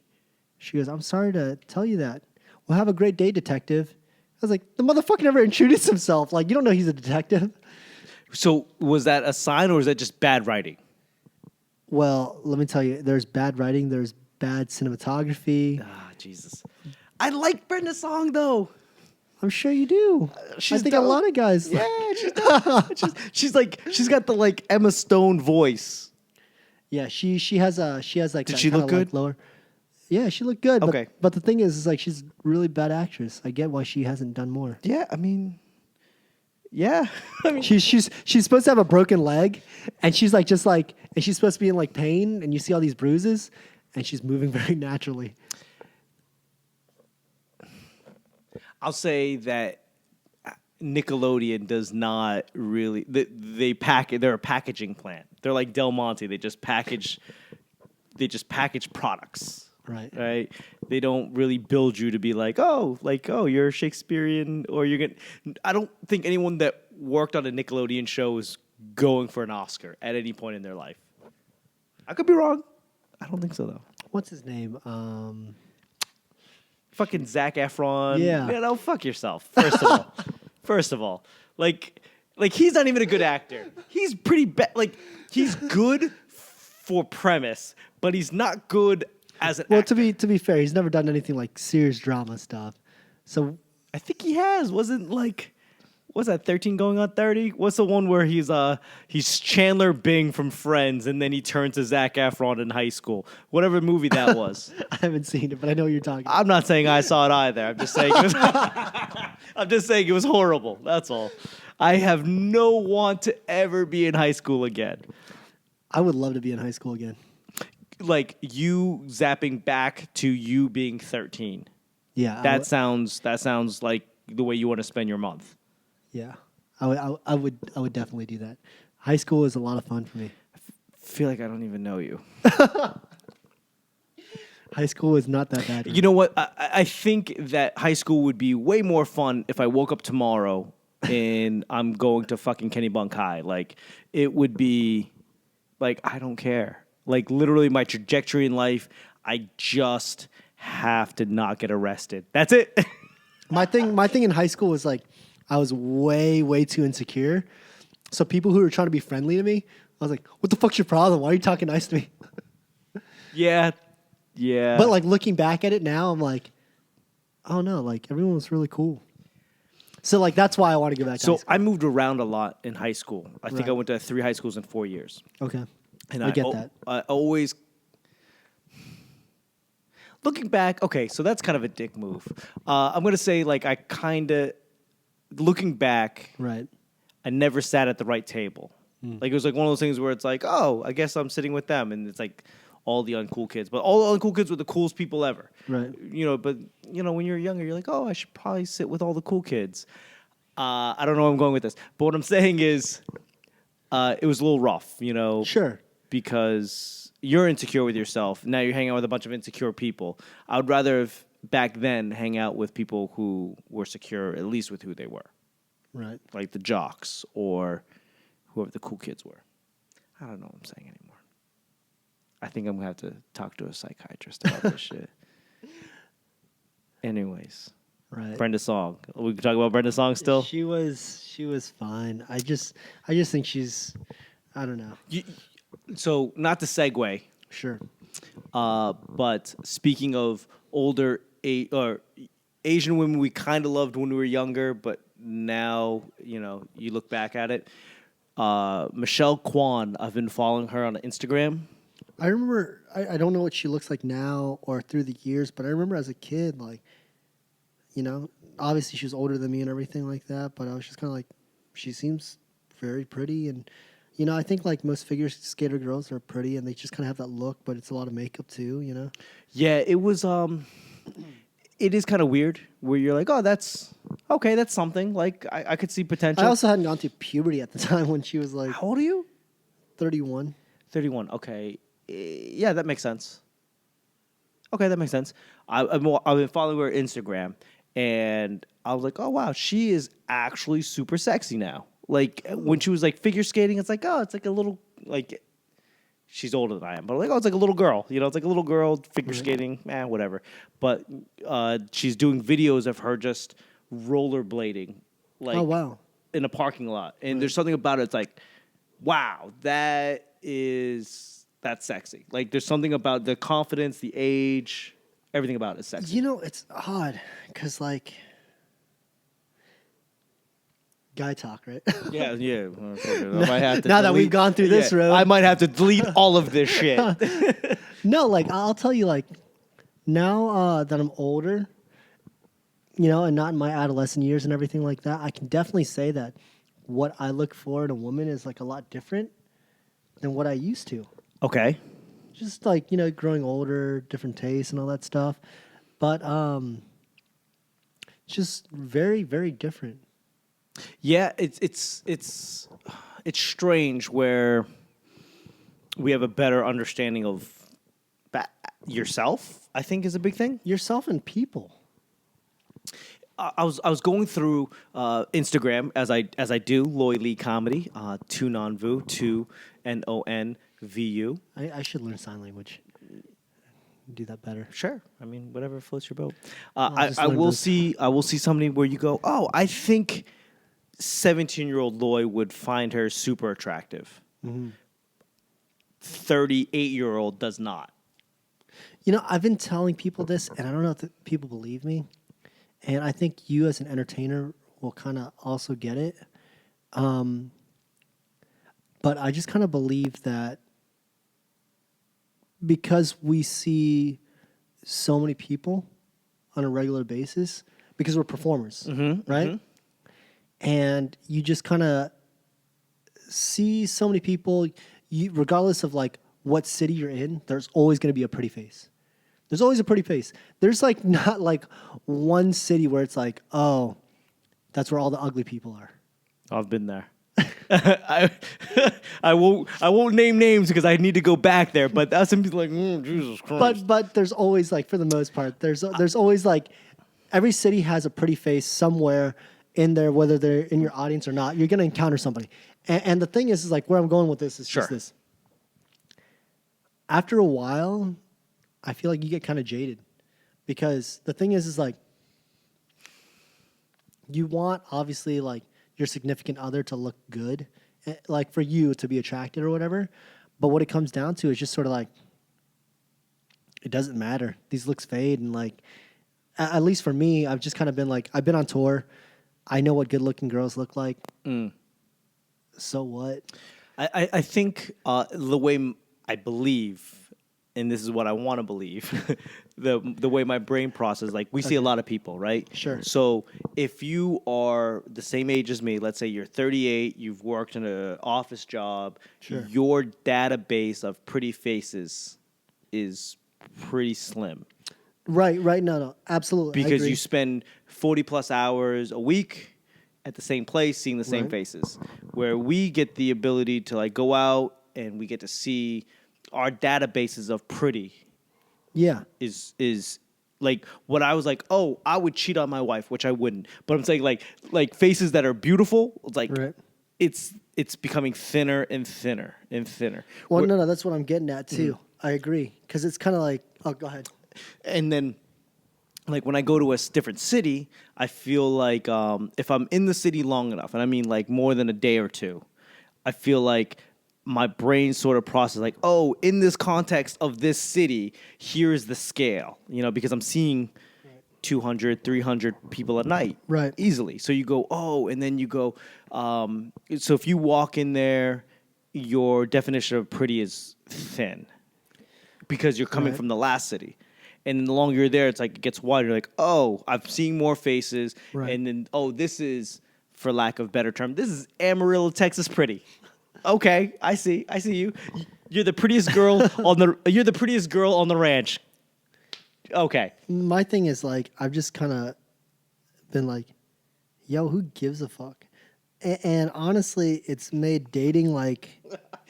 She goes, I'm sorry to tell you that. Well, have a great day, detective. I was like, the motherfucker never introduced himself. Like, you don't know he's a detective. So was that a sign or was that just bad writing? Well, let me tell you, there's bad writing, there's bad cinematography. Ah, Jesus. I like Brenda Song, though. I'm sure you do. I think a lot of guys. Yeah, she's got the like Emma Stone voice. Yeah, she has like. Did she look good? Like lower. Yeah, she looked good. Okay. But the thing is like she's a really bad actress. I get why she hasn't done more. Yeah, I mean. Yeah. She's supposed to have a broken leg, and she's like and she's supposed to be in like pain, and you see all these bruises, and she's moving very naturally. I'll say that Nickelodeon does not really. They're a packaging plant. They're like Del Monte. They just package products. Right. Right. They don't really build you to be like, oh, you're Shakespearean, or you're gonna. I don't think anyone that worked on a Nickelodeon show is going for an Oscar at any point in their life. I could be wrong. I don't think so though. What's his name? Fucking Zac Efron. Yeah. You know, fuck yourself. First of all, like he's not even a good actor. He's pretty bad. Like he's good for premise, but he's not good as an actor. To be fair, he's never done anything like serious drama stuff. So I think he has. What's that, 13 going on 30? What's the one where he's Chandler Bing from Friends and then he turns to Zac Efron in high school? Whatever movie that was. I haven't seen it, but I know what you're talking about. I'm not saying I saw it either. I'm just saying it was horrible. That's all. I have no want to ever be in high school again. I would love to be in high school again. Like you zapping back to you being 13. Yeah. That sounds like the way you want to spend your month. Yeah, I would definitely do that. High school is a lot of fun for me. I feel like I don't even know you. High school is not that bad. You know what? I think that high school would be way more fun if I woke up tomorrow and I'm going to fucking Kennebunk High. Like, it would be, like, I don't care. Like, literally my trajectory in life, I just have to not get arrested. That's it. My thing in high school was, like, I was way too insecure. So people who were trying to be friendly to me, I was like, what the fuck's your problem? Why are you talking nice to me? Yeah. But like looking back at it now, I'm like, oh no, like everyone was really cool. So like that's why I want to go back to high school. I moved around a lot in high school. I think Right. I went to 3 high schools in 4 years. Okay. And I get that. I always... Looking back, okay, so that's kind of a dick move. I'm going to say, like, I kind of... Looking back, Right. I never sat at the right table. Like, it was like one of those things where it's like, oh, I guess I'm sitting with them. And it's like all the uncool kids. But all the uncool kids were the coolest people ever. Right. You know, but, you know, when you're younger, you're like, oh, I should probably sit with all the cool kids. I don't know where I'm going with this. But what I'm saying is it was a little rough, you know. Sure. Because you're insecure with yourself. Now you're hanging out with a bunch of insecure people. I would rather have back then hang out with people who were secure, at least with who they were. Right. Like the jocks or whoever the cool kids were. I don't know what I'm saying anymore. I think I'm going to have to talk to a psychiatrist about this shit. Anyways. Right. Brenda Song. We can talk about Brenda Song still? She was fine. I just think she's, I don't know. So, not to segue. Sure. But speaking of older or Asian women we kind of loved when we were younger, but now, you know, you look back at it. Michelle Kwan, I've been following her on Instagram. I remember, I don't know what she looks like now or through the years, but I remember as a kid, like, you know, obviously she was older than me and everything like that, but I was just kind of like, she seems very pretty. And, you know, I think like most figure skater girls are pretty and they just kind of have that look, but it's a lot of makeup too, you know? Yeah, it was, it is kind of weird where you're like, oh, that's something. Like, I could see potential. I also hadn't gone through puberty at the time when she was like... How old are you? 31. 31, okay. Yeah, that makes sense. Okay, that makes sense. I've been following her Instagram, and I was like, oh, wow, she is actually super sexy now. Like, when she was, like, figure skating, it's like, oh, it's like a little, like, she's older than I am. But, like, oh, it's like a little girl. You know, it's like a little girl figure skating, whatever. But she's doing videos of her just rollerblading, like, oh, wow. in a parking lot. And there's something about it, it's like, wow, that's sexy. Like, there's something about the confidence, the age, everything about it is sexy. You know, it's odd because, like, guy talk, right? Yeah. I might have to now that we've gone through this road. I might have to delete all of this shit. No, like, I'll tell you, like, now that I'm older, you know, and not in my adolescent years and everything like that, I can definitely say that what I look for in a woman is, like, a lot different than what I used to. Okay. Just like, you know, growing older, different tastes and all that stuff. But just very, very different. Yeah, it's strange where we have a better understanding of yourself. I think is a big thing. Yourself and people. I was going through Instagram as I do Loy Lee comedy, two non-vu, two NONVU. I should learn sign language. Do that better. Sure, I mean whatever floats your boat. just I learned will this. see somebody where you go, oh, I think 17-year-old Loy would find her super attractive. 38-year-old does not. You know, I've been telling people this, and I don't know if people believe me. And I think you, as an entertainer, will kind of also get it. But I just kind of believe that because we see so many people on a regular basis, because we're performers, right? And you just kind of see so many people, regardless of like what city you're in, there's always going to be a pretty face. There's always a pretty face. There's like not like one city where it's like, oh, that's where all the ugly people are. I've been there. I won't name names because I need to go back there. But that's some people like, Jesus Christ. But there's always like, for the most part, there's always like, every city has a pretty face somewhere in there, whether they're in your audience or not. You're gonna encounter somebody. And the thing is like where I'm going with this is just this. After a while, I feel like you get kind of jaded because the thing is like you want obviously like your significant other to look good, like for you to be attracted or whatever. But what it comes down to is just sort of like, it doesn't matter. These looks fade. And like, at least for me, I've just kind of been like, I've been on tour. I know what good looking girls look like. So what? I think the way I believe, and this is what I want to believe, the way my brain processes, like we see a lot of people, right? Sure. So if you are the same age as me, let's say you're 38, you've worked in an office job, your database of pretty faces is pretty slim. Right. No, absolutely. Because you spend 40 plus hours a week at the same place, seeing the same faces. Where we get the ability to like go out and we get to see our databases of pretty. Yeah. Is like what I was like, oh, I would cheat on my wife, which I wouldn't. But I'm saying like faces that are beautiful, like it's becoming thinner and thinner and thinner. Well, no, that's what I'm getting at too. I agree. Because it's kind of like, oh, go ahead. And then, like, when I go to a different city, I feel like if I'm in the city long enough, and I mean, like, more than a day or two, I feel like my brain sort of processes, like, oh, in this context of this city, here's the scale, you know, because I'm seeing 200, 300 people a night easily. So you go, oh, and then you go, so if you walk in there, your definition of pretty is thin because you're coming from the last city. And the longer you're there, it's like it gets wider. You're like, oh, I'm seeing more faces. And then, oh, this is, for lack of better term, this is Amarillo, Texas pretty. Okay, I see you. You're the prettiest girl on the ranch. Okay. My thing is like I've just kind of been like, yo, who gives a fuck? And honestly, it's made dating like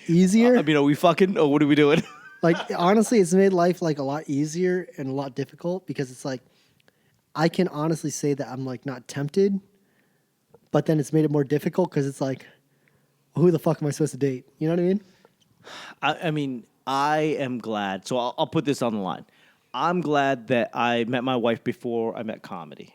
easier. I mean, are we fucking? Or what are we doing? Like, honestly, it's made life like a lot easier and a lot difficult because it's like, I can honestly say that I'm like not tempted, but then it's made it more difficult because it's like, who the fuck am I supposed to date? You know what I mean? I mean, I am glad. So I'll put this on the line. I'm glad that I met my wife before I met comedy.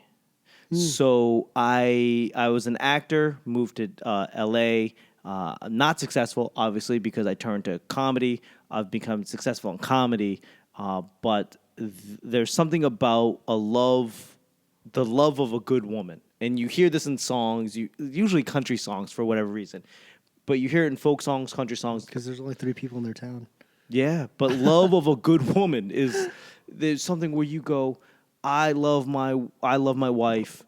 So I was an actor, moved to L.A., not successful, obviously, because I turned to comedy. I've become successful in comedy, but there's something about the love of a good woman. And you hear this in songs, usually country songs for whatever reason. But you hear it in folk songs, country songs. Because there's only 3 people in their town. Yeah, but love of a good woman there's something where you go, I love my wife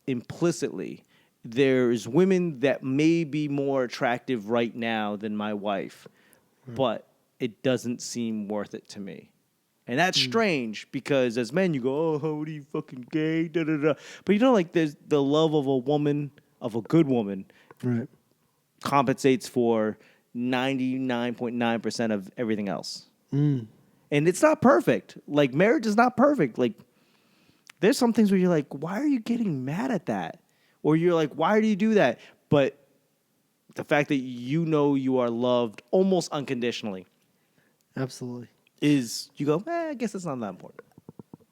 implicitly. There's women that may be more attractive right now than my wife, but it doesn't seem worth it to me. And that's strange because as men, you go, oh, what are you fucking gay? Da, da, da. But you know, like there's the love of a woman of a good woman Right. compensates for 99.9% of everything else. And it's not perfect. Like, marriage is not perfect. Like, there's some things where you're like, why are you getting mad at that? Or you're like, why do you do that? But the fact that you know you are loved almost unconditionally Absolutely. is, you go, I guess it's not that important.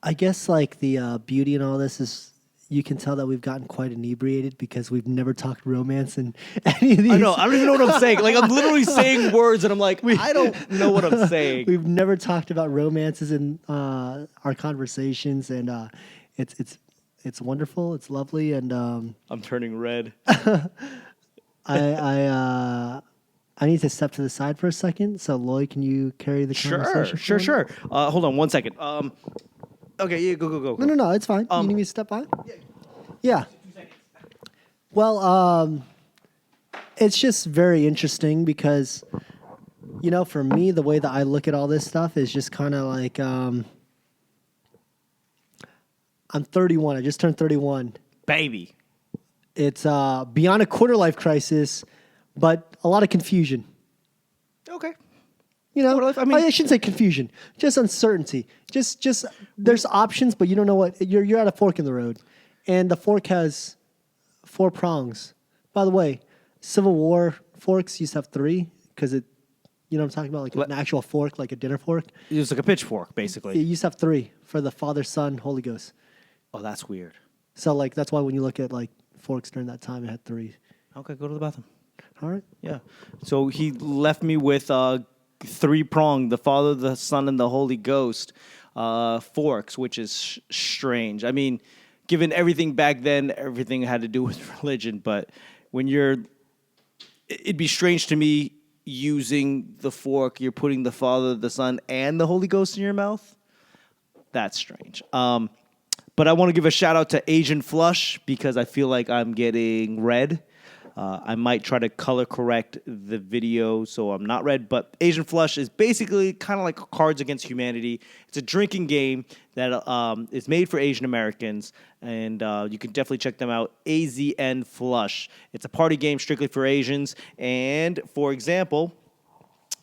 I guess like the beauty in all this is you can tell that we've gotten quite inebriated because we've never talked romance in any of these. I know. I don't even know what I'm saying. Like, I'm literally saying words and I'm like, I don't know what I'm saying. We've never talked about romances in our conversations, and it's wonderful. It's lovely, and I'm turning red. I need to step to the side for a second. So, Loy, can you carry the conversation? Sure. Hold on 1 second. Okay, yeah, go. No, it's fine. You need me to step by? Yeah. Well, it's just very interesting because, for me, the way that I look at all this stuff is just kind of like, I'm 31. I just turned 31. Baby. It's beyond a quarter life crisis, but a lot of confusion. Okay. I shouldn't say confusion, just uncertainty. Just there's options, but you don't know what you're at a fork in the road, and the fork has 4 prongs. By the way, Civil War forks used to have 3 because it, what I'm talking about, like an actual fork, like a dinner fork. It was like a pitchfork, basically. It used to have 3 for the Father, Son, Holy Ghost. Oh, that's weird. So like that's why when you look at like forks during that time, it had 3. Okay, go to the bathroom. All right. Yeah. So he left me with 3-pronged, the Father, the Son, and the Holy Ghost forks, which is strange. I mean, given everything back then, everything had to do with religion. But when it'd be strange to me using the fork, you're putting the Father, the Son, and the Holy Ghost in your mouth. That's strange. But I want to give a shout out to Asian Flush because I feel like I'm getting red. I might try to color correct the video so I'm not red, but Asian Flush is basically kind of like Cards Against Humanity. It's a drinking game that is made for Asian Americans, and you can definitely check them out. AZN Flush. It's a party game strictly for Asians, and for example,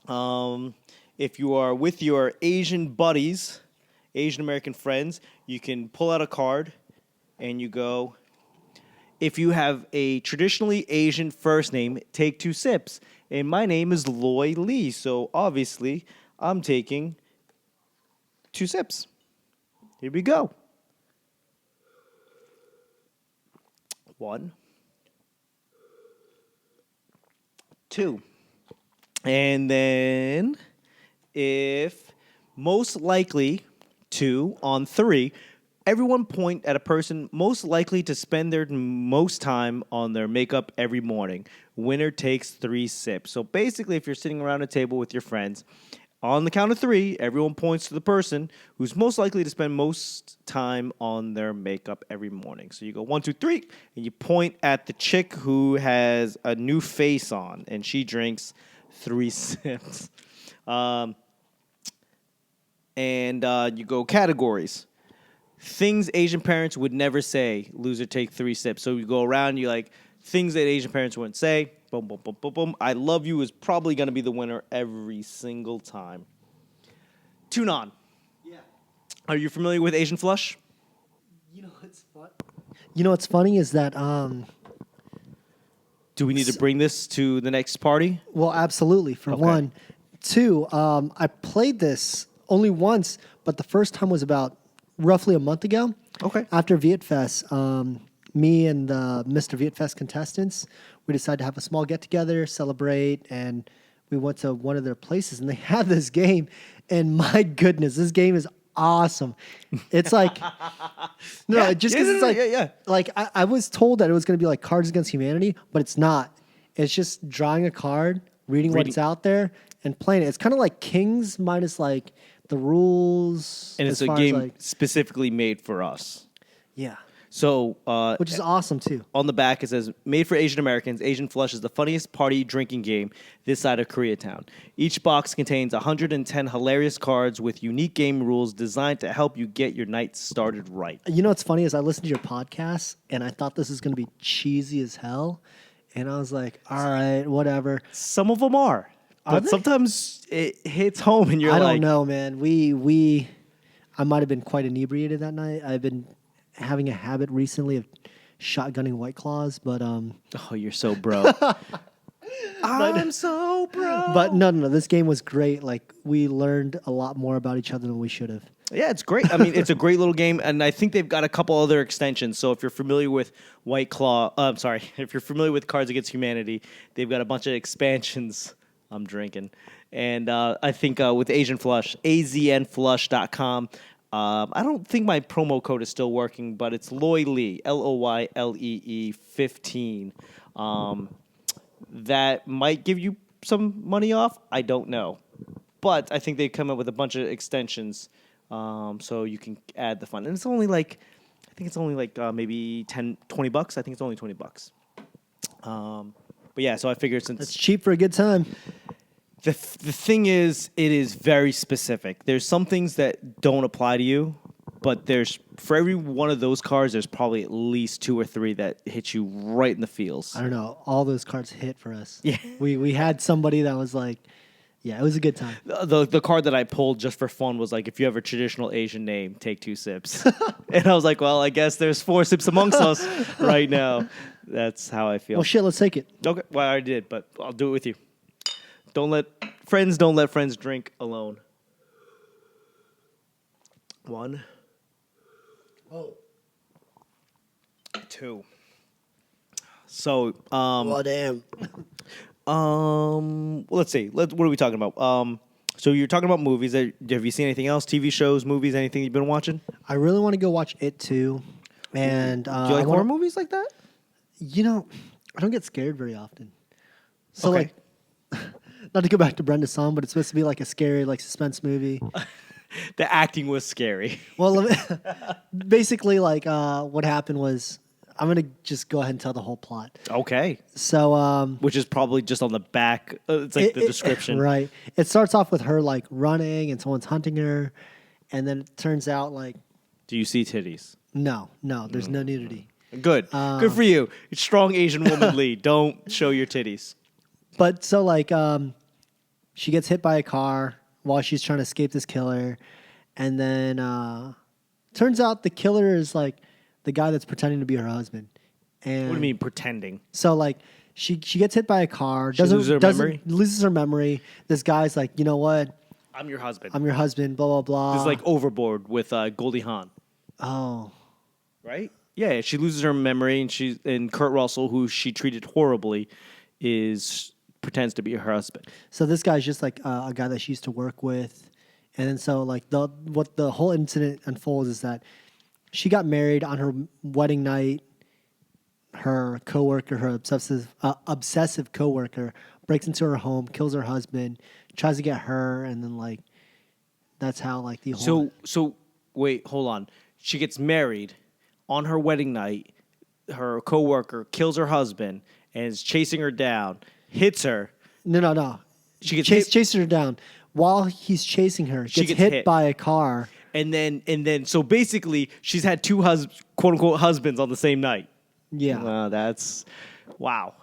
if you are with your Asian buddies, Asian American friends, you can pull out a card and you go, if you have a traditionally Asian first name, take 2 sips. And my name is Loy Lee, so obviously I'm taking 2 sips. Here we go. 1, 2. And then if most likely 2 on 3, everyone point at a person most likely to spend their most time on their makeup every morning. Winner takes 3 sips. So basically, if you're sitting around a table with your friends, on the count of 3, everyone points to the person who's most likely to spend most time on their makeup every morning. So you go 1, 2, 3, and you point at the chick who has a new face on, and she drinks 3 sips. And you go categories. Things Asian parents would never say. Loser, take 3 sips. So you go around, you like things that Asian parents wouldn't say. Boom, boom, boom, boom, boom. I love you is probably going to be the winner every single time. Tunon. Yeah. Are you familiar with Asian Flush? What's funny is that Do we need to bring this to the next party? well, absolutely. For Okay. 1, 2, I played this only once, but the first time was about roughly a month ago. Okay. After Vietfest, me and the Mr. Vietfest contestants, we decided to have a small get-together, celebrate, and we went to one of their places, and they had this game, and my goodness, this game is awesome. It's like, like I was told that it was going to be like Cards Against Humanity, but it's not. It's just drawing a card, reading what's out there, and playing it. It's kind of like Kings minus like the rules. And it's a game specifically made for us. Yeah. So, which is awesome too. on the back, it says, made for Asian Americans, Asian Flush is the funniest party drinking game this side of Koreatown. Each box contains 110 hilarious cards with unique game rules designed to help you get your night started right. You know what's funny is I listened to your podcast and I thought this was going to be cheesy as hell. And I was like, all right, whatever. Some of them are. But they? sometimes it hits home and you're I like... don't know, man. I might have been quite inebriated that night. I've been having a habit recently of shotgunning White Claws, but Oh, you're so bro. I'm so bro. But no. This game was great. Like, we learned a lot more about each other than we should have. Yeah, it's great. I mean, it's a great little game, and I think they've got a couple other extensions. So if you're familiar with if you're familiar with Cards Against Humanity, they've got a bunch of expansions. I'm drinking. And I think with Asian Flush, aznflush.com. I don't think my promo code is still working, but it's Loy Lee, Loylee 15. That might give you some money off. I don't know. But I think they come up with a bunch of extensions so you can add the fun. And it's only like, maybe 10, 20 bucks. I think it's only 20 bucks. But yeah, so I figured since... It's cheap for a good time. The thing is, it is very specific. There's some things that don't apply to you, but for every one of those cards, there's probably at least 2 or 3 that hit you right in the feels. I don't know. All those cards hit for us. Yeah. We had somebody that was like, yeah, it was a good time. The card that I pulled just for fun was like, if you have a traditional Asian name, take 2 sips. And I was like, well, I guess there's 4 sips amongst us right now. That's how I feel. Well, shit, let's take it. Okay, well, I already did, but I'll do it with you. Don't let friends drink alone. 1. Oh. 2. So, Well, damn. let's see. What are we talking about? So you're talking about movies. Have you seen anything else? TV shows, movies, anything you've been watching? I really want to go watch It too. And do you like horror movies like that? You know, I don't get scared very often. So Okay. like, not to go back to Brenda's song, but it's supposed to be like a scary, like suspense movie. The acting was scary. Well, basically, like what happened was, I'm gonna just go ahead and tell the whole plot. Okay. So, Which is probably just on the back. It's like the description. Right. It starts off with her like running and someone's hunting her, and then it turns out like Do you see titties? no, there's no nudity. Good. Good for you. Strong Asian woman Lee. Don't show your titties. But so like she gets hit by a car while she's trying to escape this killer, and then turns out the killer is like the guy that's pretending to be her husband. And What do you mean pretending? So like she gets hit by a car, loses her memory. This guy's like, you know what? I'm your husband. I'm your husband. Blah blah blah. This is like Overboard with Goldie Hawn. Oh, Right? Yeah, she loses her memory, and Kurt Russell, who she treated horribly, pretends to be her husband. so this guy's just like a guy that she used to work with, and then so like what the whole incident unfolds is that she got married on her wedding night. Her coworker, her obsessive coworker, breaks into her home, kills her husband, tries to get her, and then like that's how like the whole. So wait, hold on. She gets married on her wedding night. Her coworker kills her husband and is chasing her down. Hits her. No. She gets chasing her down while he's chasing her. Gets hit by a car. And then so basically she's had 2 quote unquote husbands on the same night. Yeah. Wow.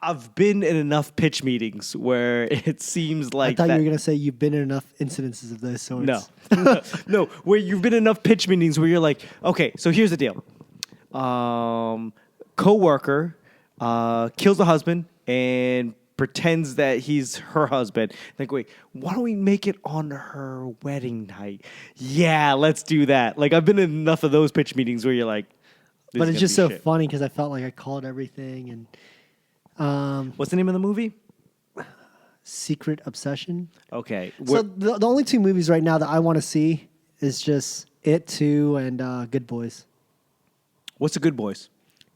I've been in enough pitch meetings where it seems like I thought you were gonna say you've been in enough incidences of those sorts. No, no. Where you've been in enough pitch meetings where you're like, okay, so here's the deal. Coworker kills the husband and pretends that he's her husband. Like, wait, why don't we make it on her wedding night? Yeah, let's do that. Like, I've been in enough of those pitch meetings where you're like, but it's just so funny because I felt like I called everything and. What's the name of the movie? Secret Obsession. Okay. So the only 2 movies right now that I want to see is just It 2 and Good Boys. What's The Good Boys?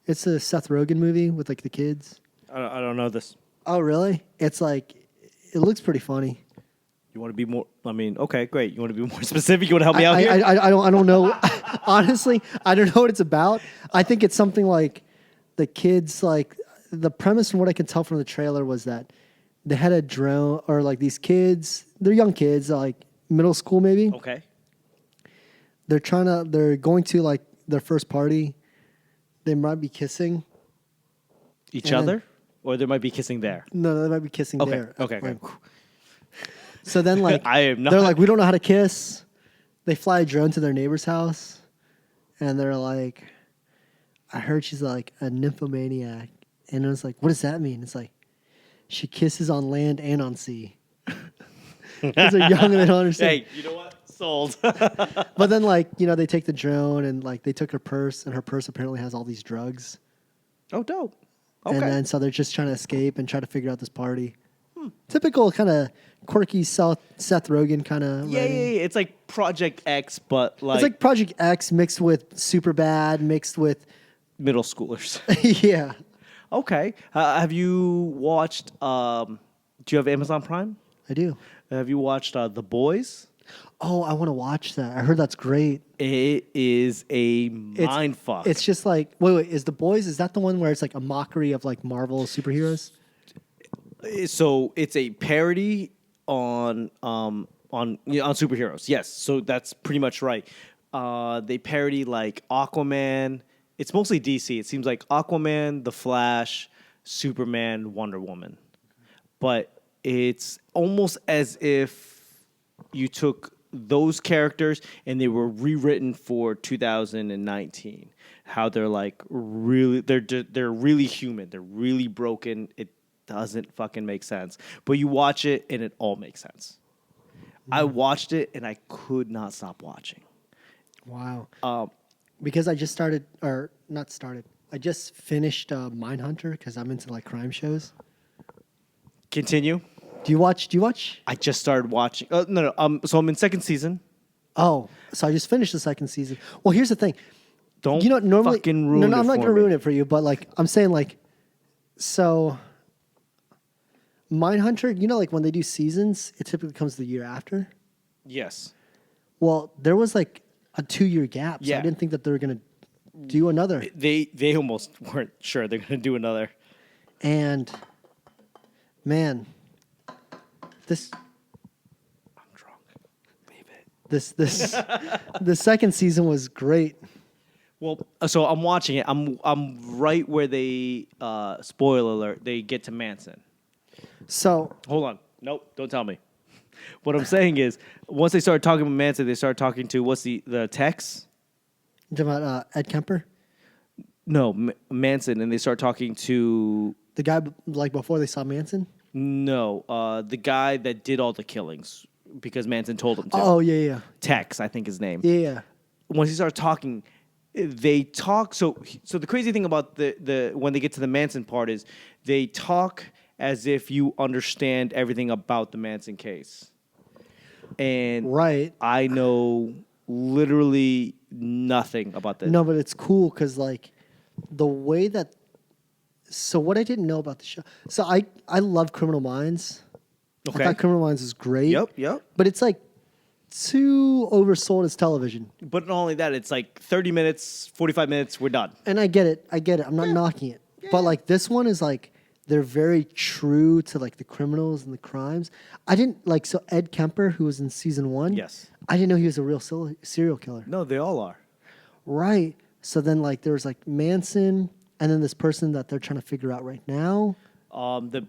It's a Seth Rogen movie with like the kids. I don't know this. Oh, really? It's like, it looks pretty funny. You want to be more? I mean, okay, great. You want to be more specific? You want to help me out here? I don't know. Honestly, I don't know what it's about. I think it's something like the kids, like the premise from what I can tell from the trailer was that they had a drone or like these kids, they're young kids, like middle school maybe. Okay. They're going to like their first party. They might be kissing. Each And other? then- Or they might be kissing there? No, they might be kissing Okay. there. Okay. Like, so then like I am not. they're like, we don't know how to kiss. They fly a drone to their neighbor's house and they're like, I heard she's like a nymphomaniac. And it was like, what does that mean? It's like, she kisses on land and on sea. Because they're young and they don't understand. Hey, you know what? Sold. But then like, you know, they take the drone and like they took her purse and her purse apparently has all these drugs. Oh, dope. Okay. And then so they're just trying to escape and try to figure out this party. Typical kind of quirky Seth Rogen kind of. Yeah. It's like Project X, but like, It's like Project X mixed with Superbad, mixed with middle schoolers. yeah. Okay. Have you watched? Do you have Amazon Prime? I do. Have you watched The Boys? Oh, I want to watch that. I heard that's great. It is a mind fuck. It's just like wait, is The Boys? Is that the one where it's like a mockery of like Marvel superheroes? So it's a parody on superheroes. Yes, so that's pretty much right. They parody like Aquaman. It's mostly DC. It seems like Aquaman, The Flash, Superman, Wonder Woman. But it's almost as if you took those characters and they were rewritten for 2019. How they're like really, they're really human. They're really broken. It doesn't fucking make sense. But you watch it and it all makes sense. I watched it and I could not stop watching. Wow. Because I just started, or not started. I just finished Mindhunter because I'm into like crime shows. Continue. Do you watch? I just started watching. No. So I'm in second season. Oh, so I just finished the second season. Well, here's the thing. Don't You know, normally, fucking ruin no, it I'm not for gonna me. ruin it for you, but like I'm saying, like, so Mindhunter, you know, like when they do seasons, it typically comes the year after. Yes. Well, there was like a 2-year gap, so Yeah. I didn't think that they were gonna do another. They almost weren't sure they're going to do another. And man, this I'm drunk. Leave it. this the second season was great. Well, so I'm watching it. I'm right where they spoiler alert. They get to Manson. So Hold on. Nope. Don't tell me. What I'm saying is, once they started talking about Manson, they started talking to what's the Tex? you talking about Ed Kemper, No, Manson, and they start talking to the guy like before they saw Manson. the guy that did all the killings because Manson told him to. Oh yeah. Tex, I think his name. Yeah. Once he started talking, they talk. So the crazy thing about the when they get to the Manson part is they talk as if you understand everything about the Manson case. And Right. I know literally nothing about that. No, but it's cool because like the way that. So what I didn't know about the show. So I love Criminal Minds. Okay. I thought Criminal Minds was great. Yep. But it's like too oversold as television. But not only that, it's like 30 minutes, 45 minutes, we're done. And I get it. I'm not knocking it. But like this one is like they're very true to like the criminals and the crimes. I didn't like so Ed Kemper, who was in season 1. Yes. I didn't know he was a real serial killer. No, they all are. Right. So then like there was like Manson and then this person that they're trying to figure out right now. The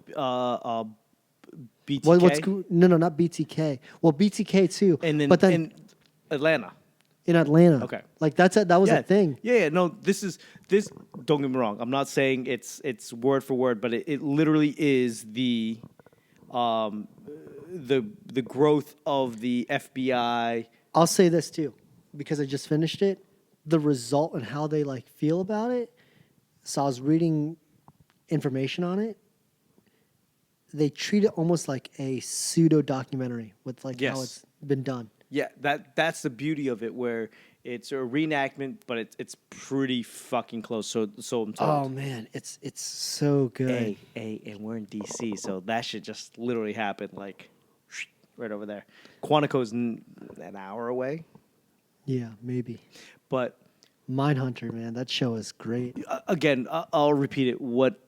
BTK. What's cool? No, not BTK. Well, BTK too. And then, but then in Atlanta. in Atlanta. Okay. Like that was a thing. Yeah. No, this. Don't get me wrong. I'm not saying it's word for word, but it literally is the growth of the FBI. I'll say this too, because I just finished it. The result and how they like feel about it. So I was reading information on it. They treat it almost like a pseudo documentary with like how Yes. it's been done. Yeah, that's the beauty of it, where it's a reenactment, but it's pretty fucking close. So I'm told. Oh man, it's so good. And we're in DC, so that shit just literally happened, like right over there. Quantico's an hour away. Yeah, maybe. But Mindhunter, man, that show is great. again, I'll repeat it. What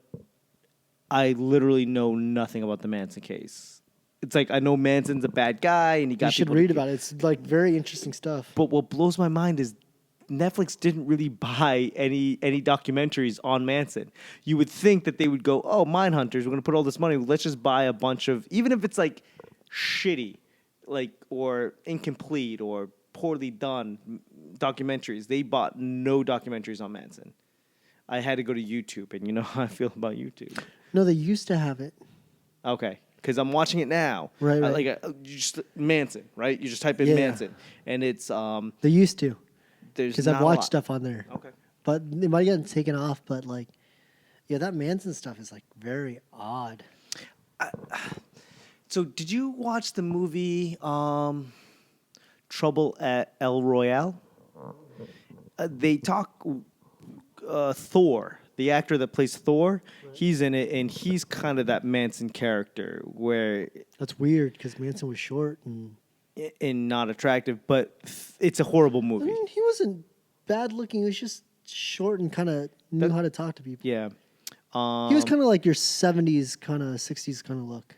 I literally know nothing about the Manson case. It's like I know Manson's a bad guy, and he got. You should read about it. It's like very interesting stuff. But what blows my mind is Netflix didn't really buy any documentaries on Manson. You would think that they would go, "Oh, Mindhunters, we're going to put all this money. Let's just buy a bunch of, even if it's like shitty, like or incomplete or poorly done documentaries." They bought no documentaries on Manson. I had to go to YouTube, and you know how I feel about YouTube. No, they used to have it. Okay. Because I'm watching it now. Right. You just Manson, right? You just type in Manson, and it's They used to. Because I've watched stuff on there. Okay. But it might get taken off. But like, yeah, that Manson stuff is like very odd. So did you watch the movie Trouble at El Royale? They talk Thor. The actor that plays Thor, he's in it, and he's kind of that Manson character where That's weird because Manson was short and not attractive, but it's a horrible I movie. mean, he wasn't bad looking. He was just short and kind of knew how to talk to people. Yeah. He was kind of like your 70s, kind of 60s kind of look.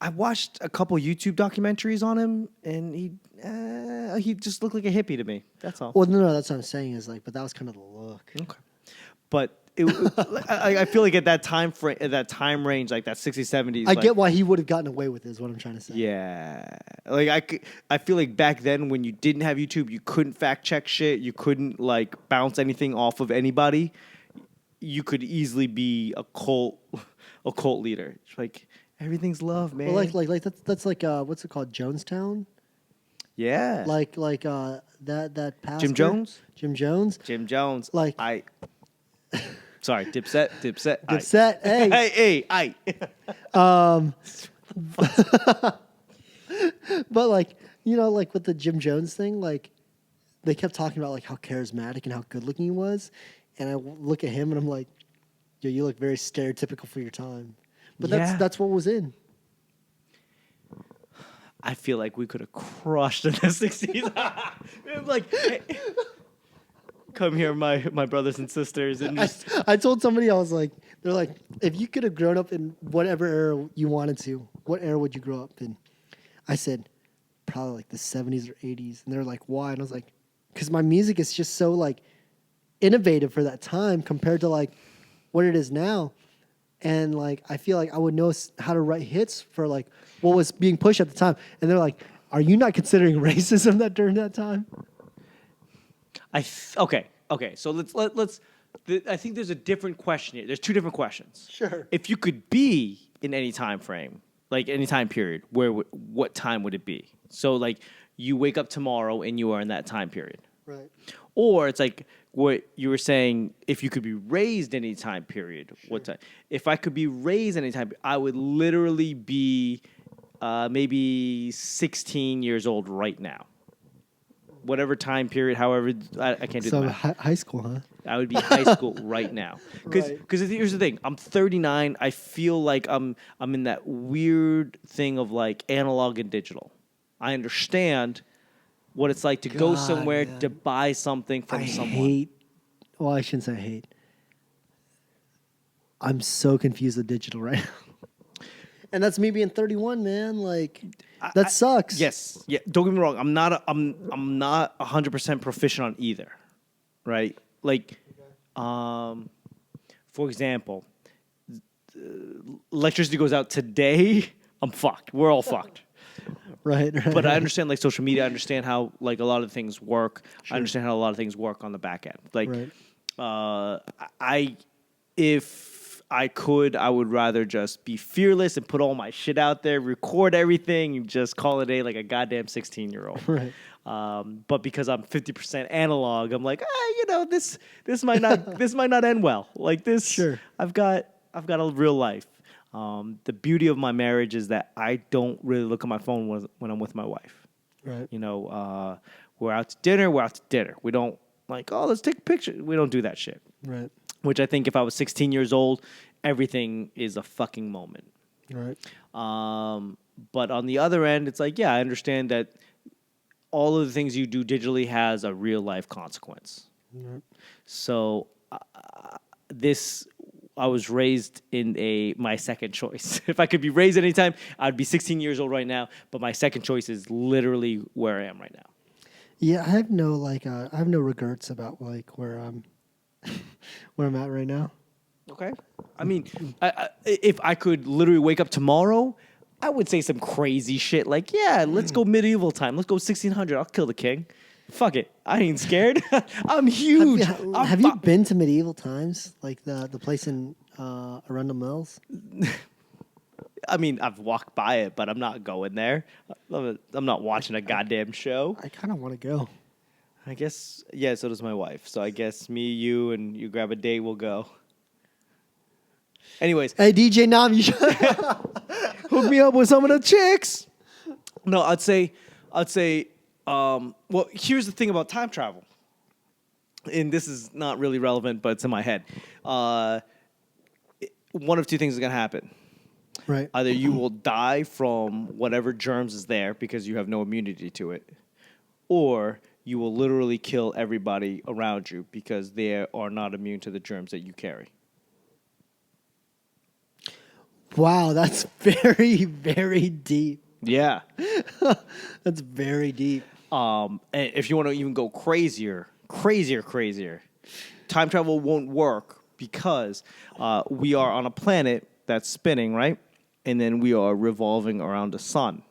I watched a couple YouTube documentaries on him, and he just looked like a hippie to me. That's all. Well, no, that's what I'm saying is like, but that was kind of the look. Okay. But I feel like at that time frame, at that time range, like that 60s, 70s. I get why he would have gotten away with it, is what I'm trying to say. Yeah. Like I feel like back then when you didn't have YouTube, you couldn't fact check shit. You couldn't like bounce anything off of anybody. You could easily be a cult leader. It's like everything's love, man. Well, like that's like what's it called, Jonestown? Yeah. Like that pastor? Jim Jones? Jim Jones. Jim Jones. Like Sorry, Dipset. Dipset. Hey. Hey. But like, you know, like with the Jim Jones thing, like they kept talking about like how charismatic and how good looking he was, and I look at him and I'm like, yo, you look very stereotypical for your time. But that's what was in. I feel like we could have crushed in the 60s. Like, hey, come here, my brothers and sisters. And just... I told somebody, I was like, they're like, if you could have grown up in whatever era you wanted to, what era would you grow up in? I said, probably like the 70s or 80s. And they're like, why? And I was like, because my music is just so like innovative for that time compared to like what it is now. And like, I feel like I would know how to write hits for like what was being pushed at the time. And they're like, are you not considering racism that during that time? Okay. So let's. I think there's a different question here. There's two different questions. Sure. If you could be in any time frame, like any time period, what time would it be? So like you wake up tomorrow and you are in that time period. Right. Or it's like what you were saying, if you could be raised any time period, Sure. what time? If I could be raised any time, I would literally be maybe 16 years old right now. Whatever time period, however, I can't do so the math. High school, huh? I would be high school right now. Because here's the thing. I'm 39. I feel like I'm in that weird thing of like analog and digital. I understand what it's like to go somewhere man. to buy something from someone. I shouldn't say hate. I'm so confused with digital right now. And that's me being 31, man. Like, that sucks. Yes. Yeah. Don't get me wrong. I'm not 100% proficient on either. Right? Like, for example, electricity goes out today. I'm fucked. We're all fucked. Right. But I understand like social media. I understand how like a lot of things work. Sure. I understand how a lot of things work on the back end. Like, right. If I could, I would rather just be fearless and put all my shit out there, record everything, and just call it a day like a goddamn 16-year-old. Right. But because I'm 50% analog, I'm like, this might not end well. Like this, Sure. I've got a real life. The beauty of my marriage is that I don't really look at my phone when I'm with my wife. Right. We're out to dinner. We don't like, let's take a picture. We don't do that shit. Right. Which I think if I was 16 years old, everything is a fucking moment. Right. But on the other end, it's like, yeah, I understand that all of the things you do digitally has a real life consequence. So I was raised in my second choice. If I could be raised anytime, I'd be 16 years old right now. But my second choice is literally where I am right now. Yeah, I have no regrets about like where I'm at right now. Okay. I mean, if I could literally wake up tomorrow, I would say some crazy shit like, yeah, let's go medieval time. Let's go 1600. I'll kill the king. Fuck it. I ain't scared. I'm huge. Have you been to medieval times? Like the place in Arundel Mills? I mean, I've walked by it, but I'm not going there. I'm not watching a goddamn show. I kind of want to go. I guess, yeah, so does my wife. So I guess me, you, and you grab a date, we'll go. Anyways. Hey, DJ Nam, you should hook me up with some of the chicks. No, I'd say, well, here's the thing about time travel. And this is not really relevant, but it's in my head. One of two things is going to happen. Right. Either you will die from whatever germs is there because you have no immunity to it, or you will literally kill everybody around you because they are not immune to the germs that you carry. Wow, that's very, very deep. Yeah. That's very deep. And if you want to even go crazier, time travel won't work because we are on a planet that's spinning, right? And then we are revolving around the sun,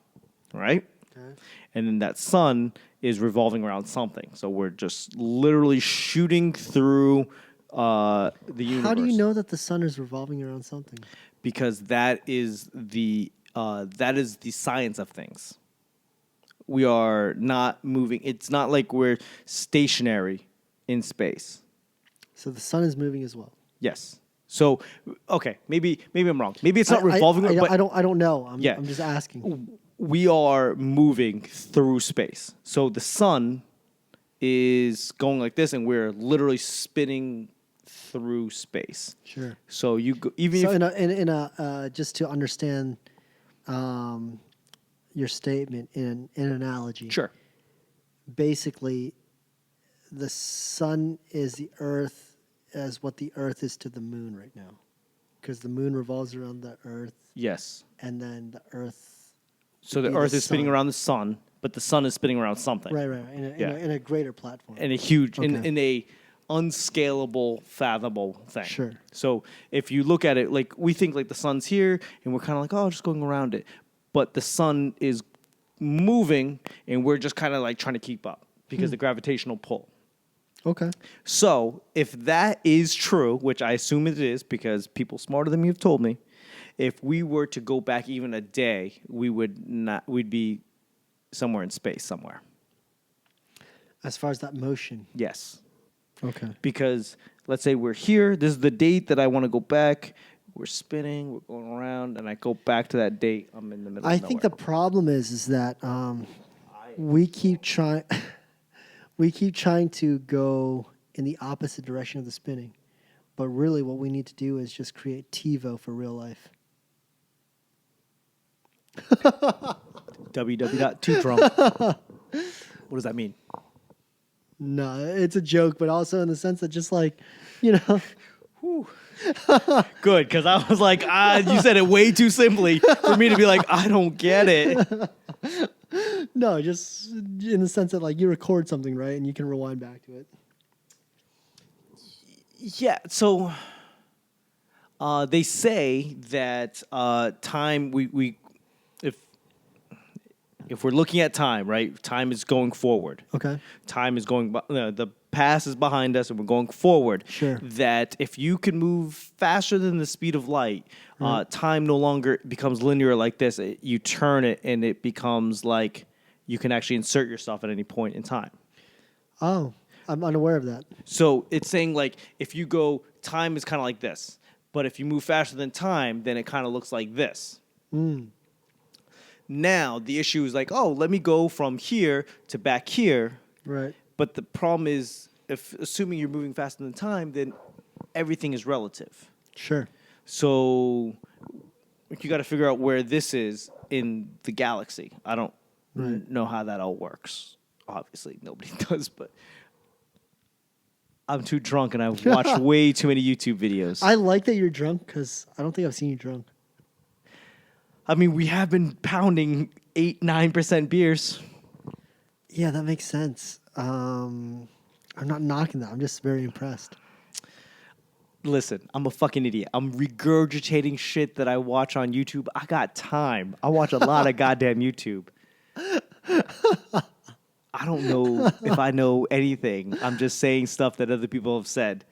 right? Okay. And then that sun is revolving around something. So we're just literally shooting through the universe. How do you know that the sun is revolving around something? Because that is the science of things. We are not moving. It's not like we're stationary in space. So the sun is moving as well. Yes. So okay, maybe I'm wrong. Maybe it's not revolving. But I don't know. I'm just asking. We are moving through space. So the sun is going like this, and we're literally spinning through space. Sure. So you go, even so if just to understand your statement in an analogy. Sure. Basically, the sun is the Earth as what the Earth is to the moon right now, because the moon revolves around the Earth. Yes. And then the Earth. So the Earth is spinning around the sun, but the sun is spinning around something. Right. In a greater platform. In a huge, in a unscalable, fathomable thing. Sure. So if you look at it, like we think like the sun's here, and we're kind of like, oh, just going around it, but the sun is moving, and we're just kind of like trying to keep up because the gravitational pull. Okay. So if that is true, which I assume it is because people smarter than me have told me, if we were to go back even a day, we'd be somewhere in space somewhere. As far as that motion. Yes. Okay. Because let's say we're here, this is the date that I want to go back. We're spinning, we're going around, and I go back to that date. I'm in the middle of nowhere. I think the problem is that we keep trying to go in the opposite direction of the spinning. But really what we need to do is just create TiVo for real life. www.2drum. What does that mean? No, it's a joke, but also in the sense that just like, you know. Good, because I was like, you said it way too simply for me to be like, I don't get it. No, just in the sense that like you record something, right, and you can rewind back to it. Yeah, so they say that time, if we're looking at time, right, time is going forward. Okay. Time is going, the past is behind us and we're going forward. Sure. That if you can move faster than the speed of light, time no longer becomes linear like this. You turn it and it becomes like you can actually insert yourself at any point in time. Oh, I'm unaware of that. So it's saying like if you go, time is kind of like this. But if you move faster than time, then it kind of looks like this. Now, the issue is like, oh, let me go from here to back here. Right. But the problem is, assuming you're moving faster than time, then everything is relative. Sure. So you got to figure out where this is in the galaxy. I don't know how that all works. Obviously, nobody does, but I'm too drunk and I've watched way too many YouTube videos. I like that you're drunk because I don't think I've seen you drunk. I mean, we have been pounding 8-9% beers. Yeah, that makes sense. I'm not knocking that. I'm just very impressed. Listen, I'm a fucking idiot. I'm regurgitating shit that I watch on YouTube. I got time. I watch a lot of goddamn YouTube. I don't know if I know anything. I'm just saying stuff that other people have said.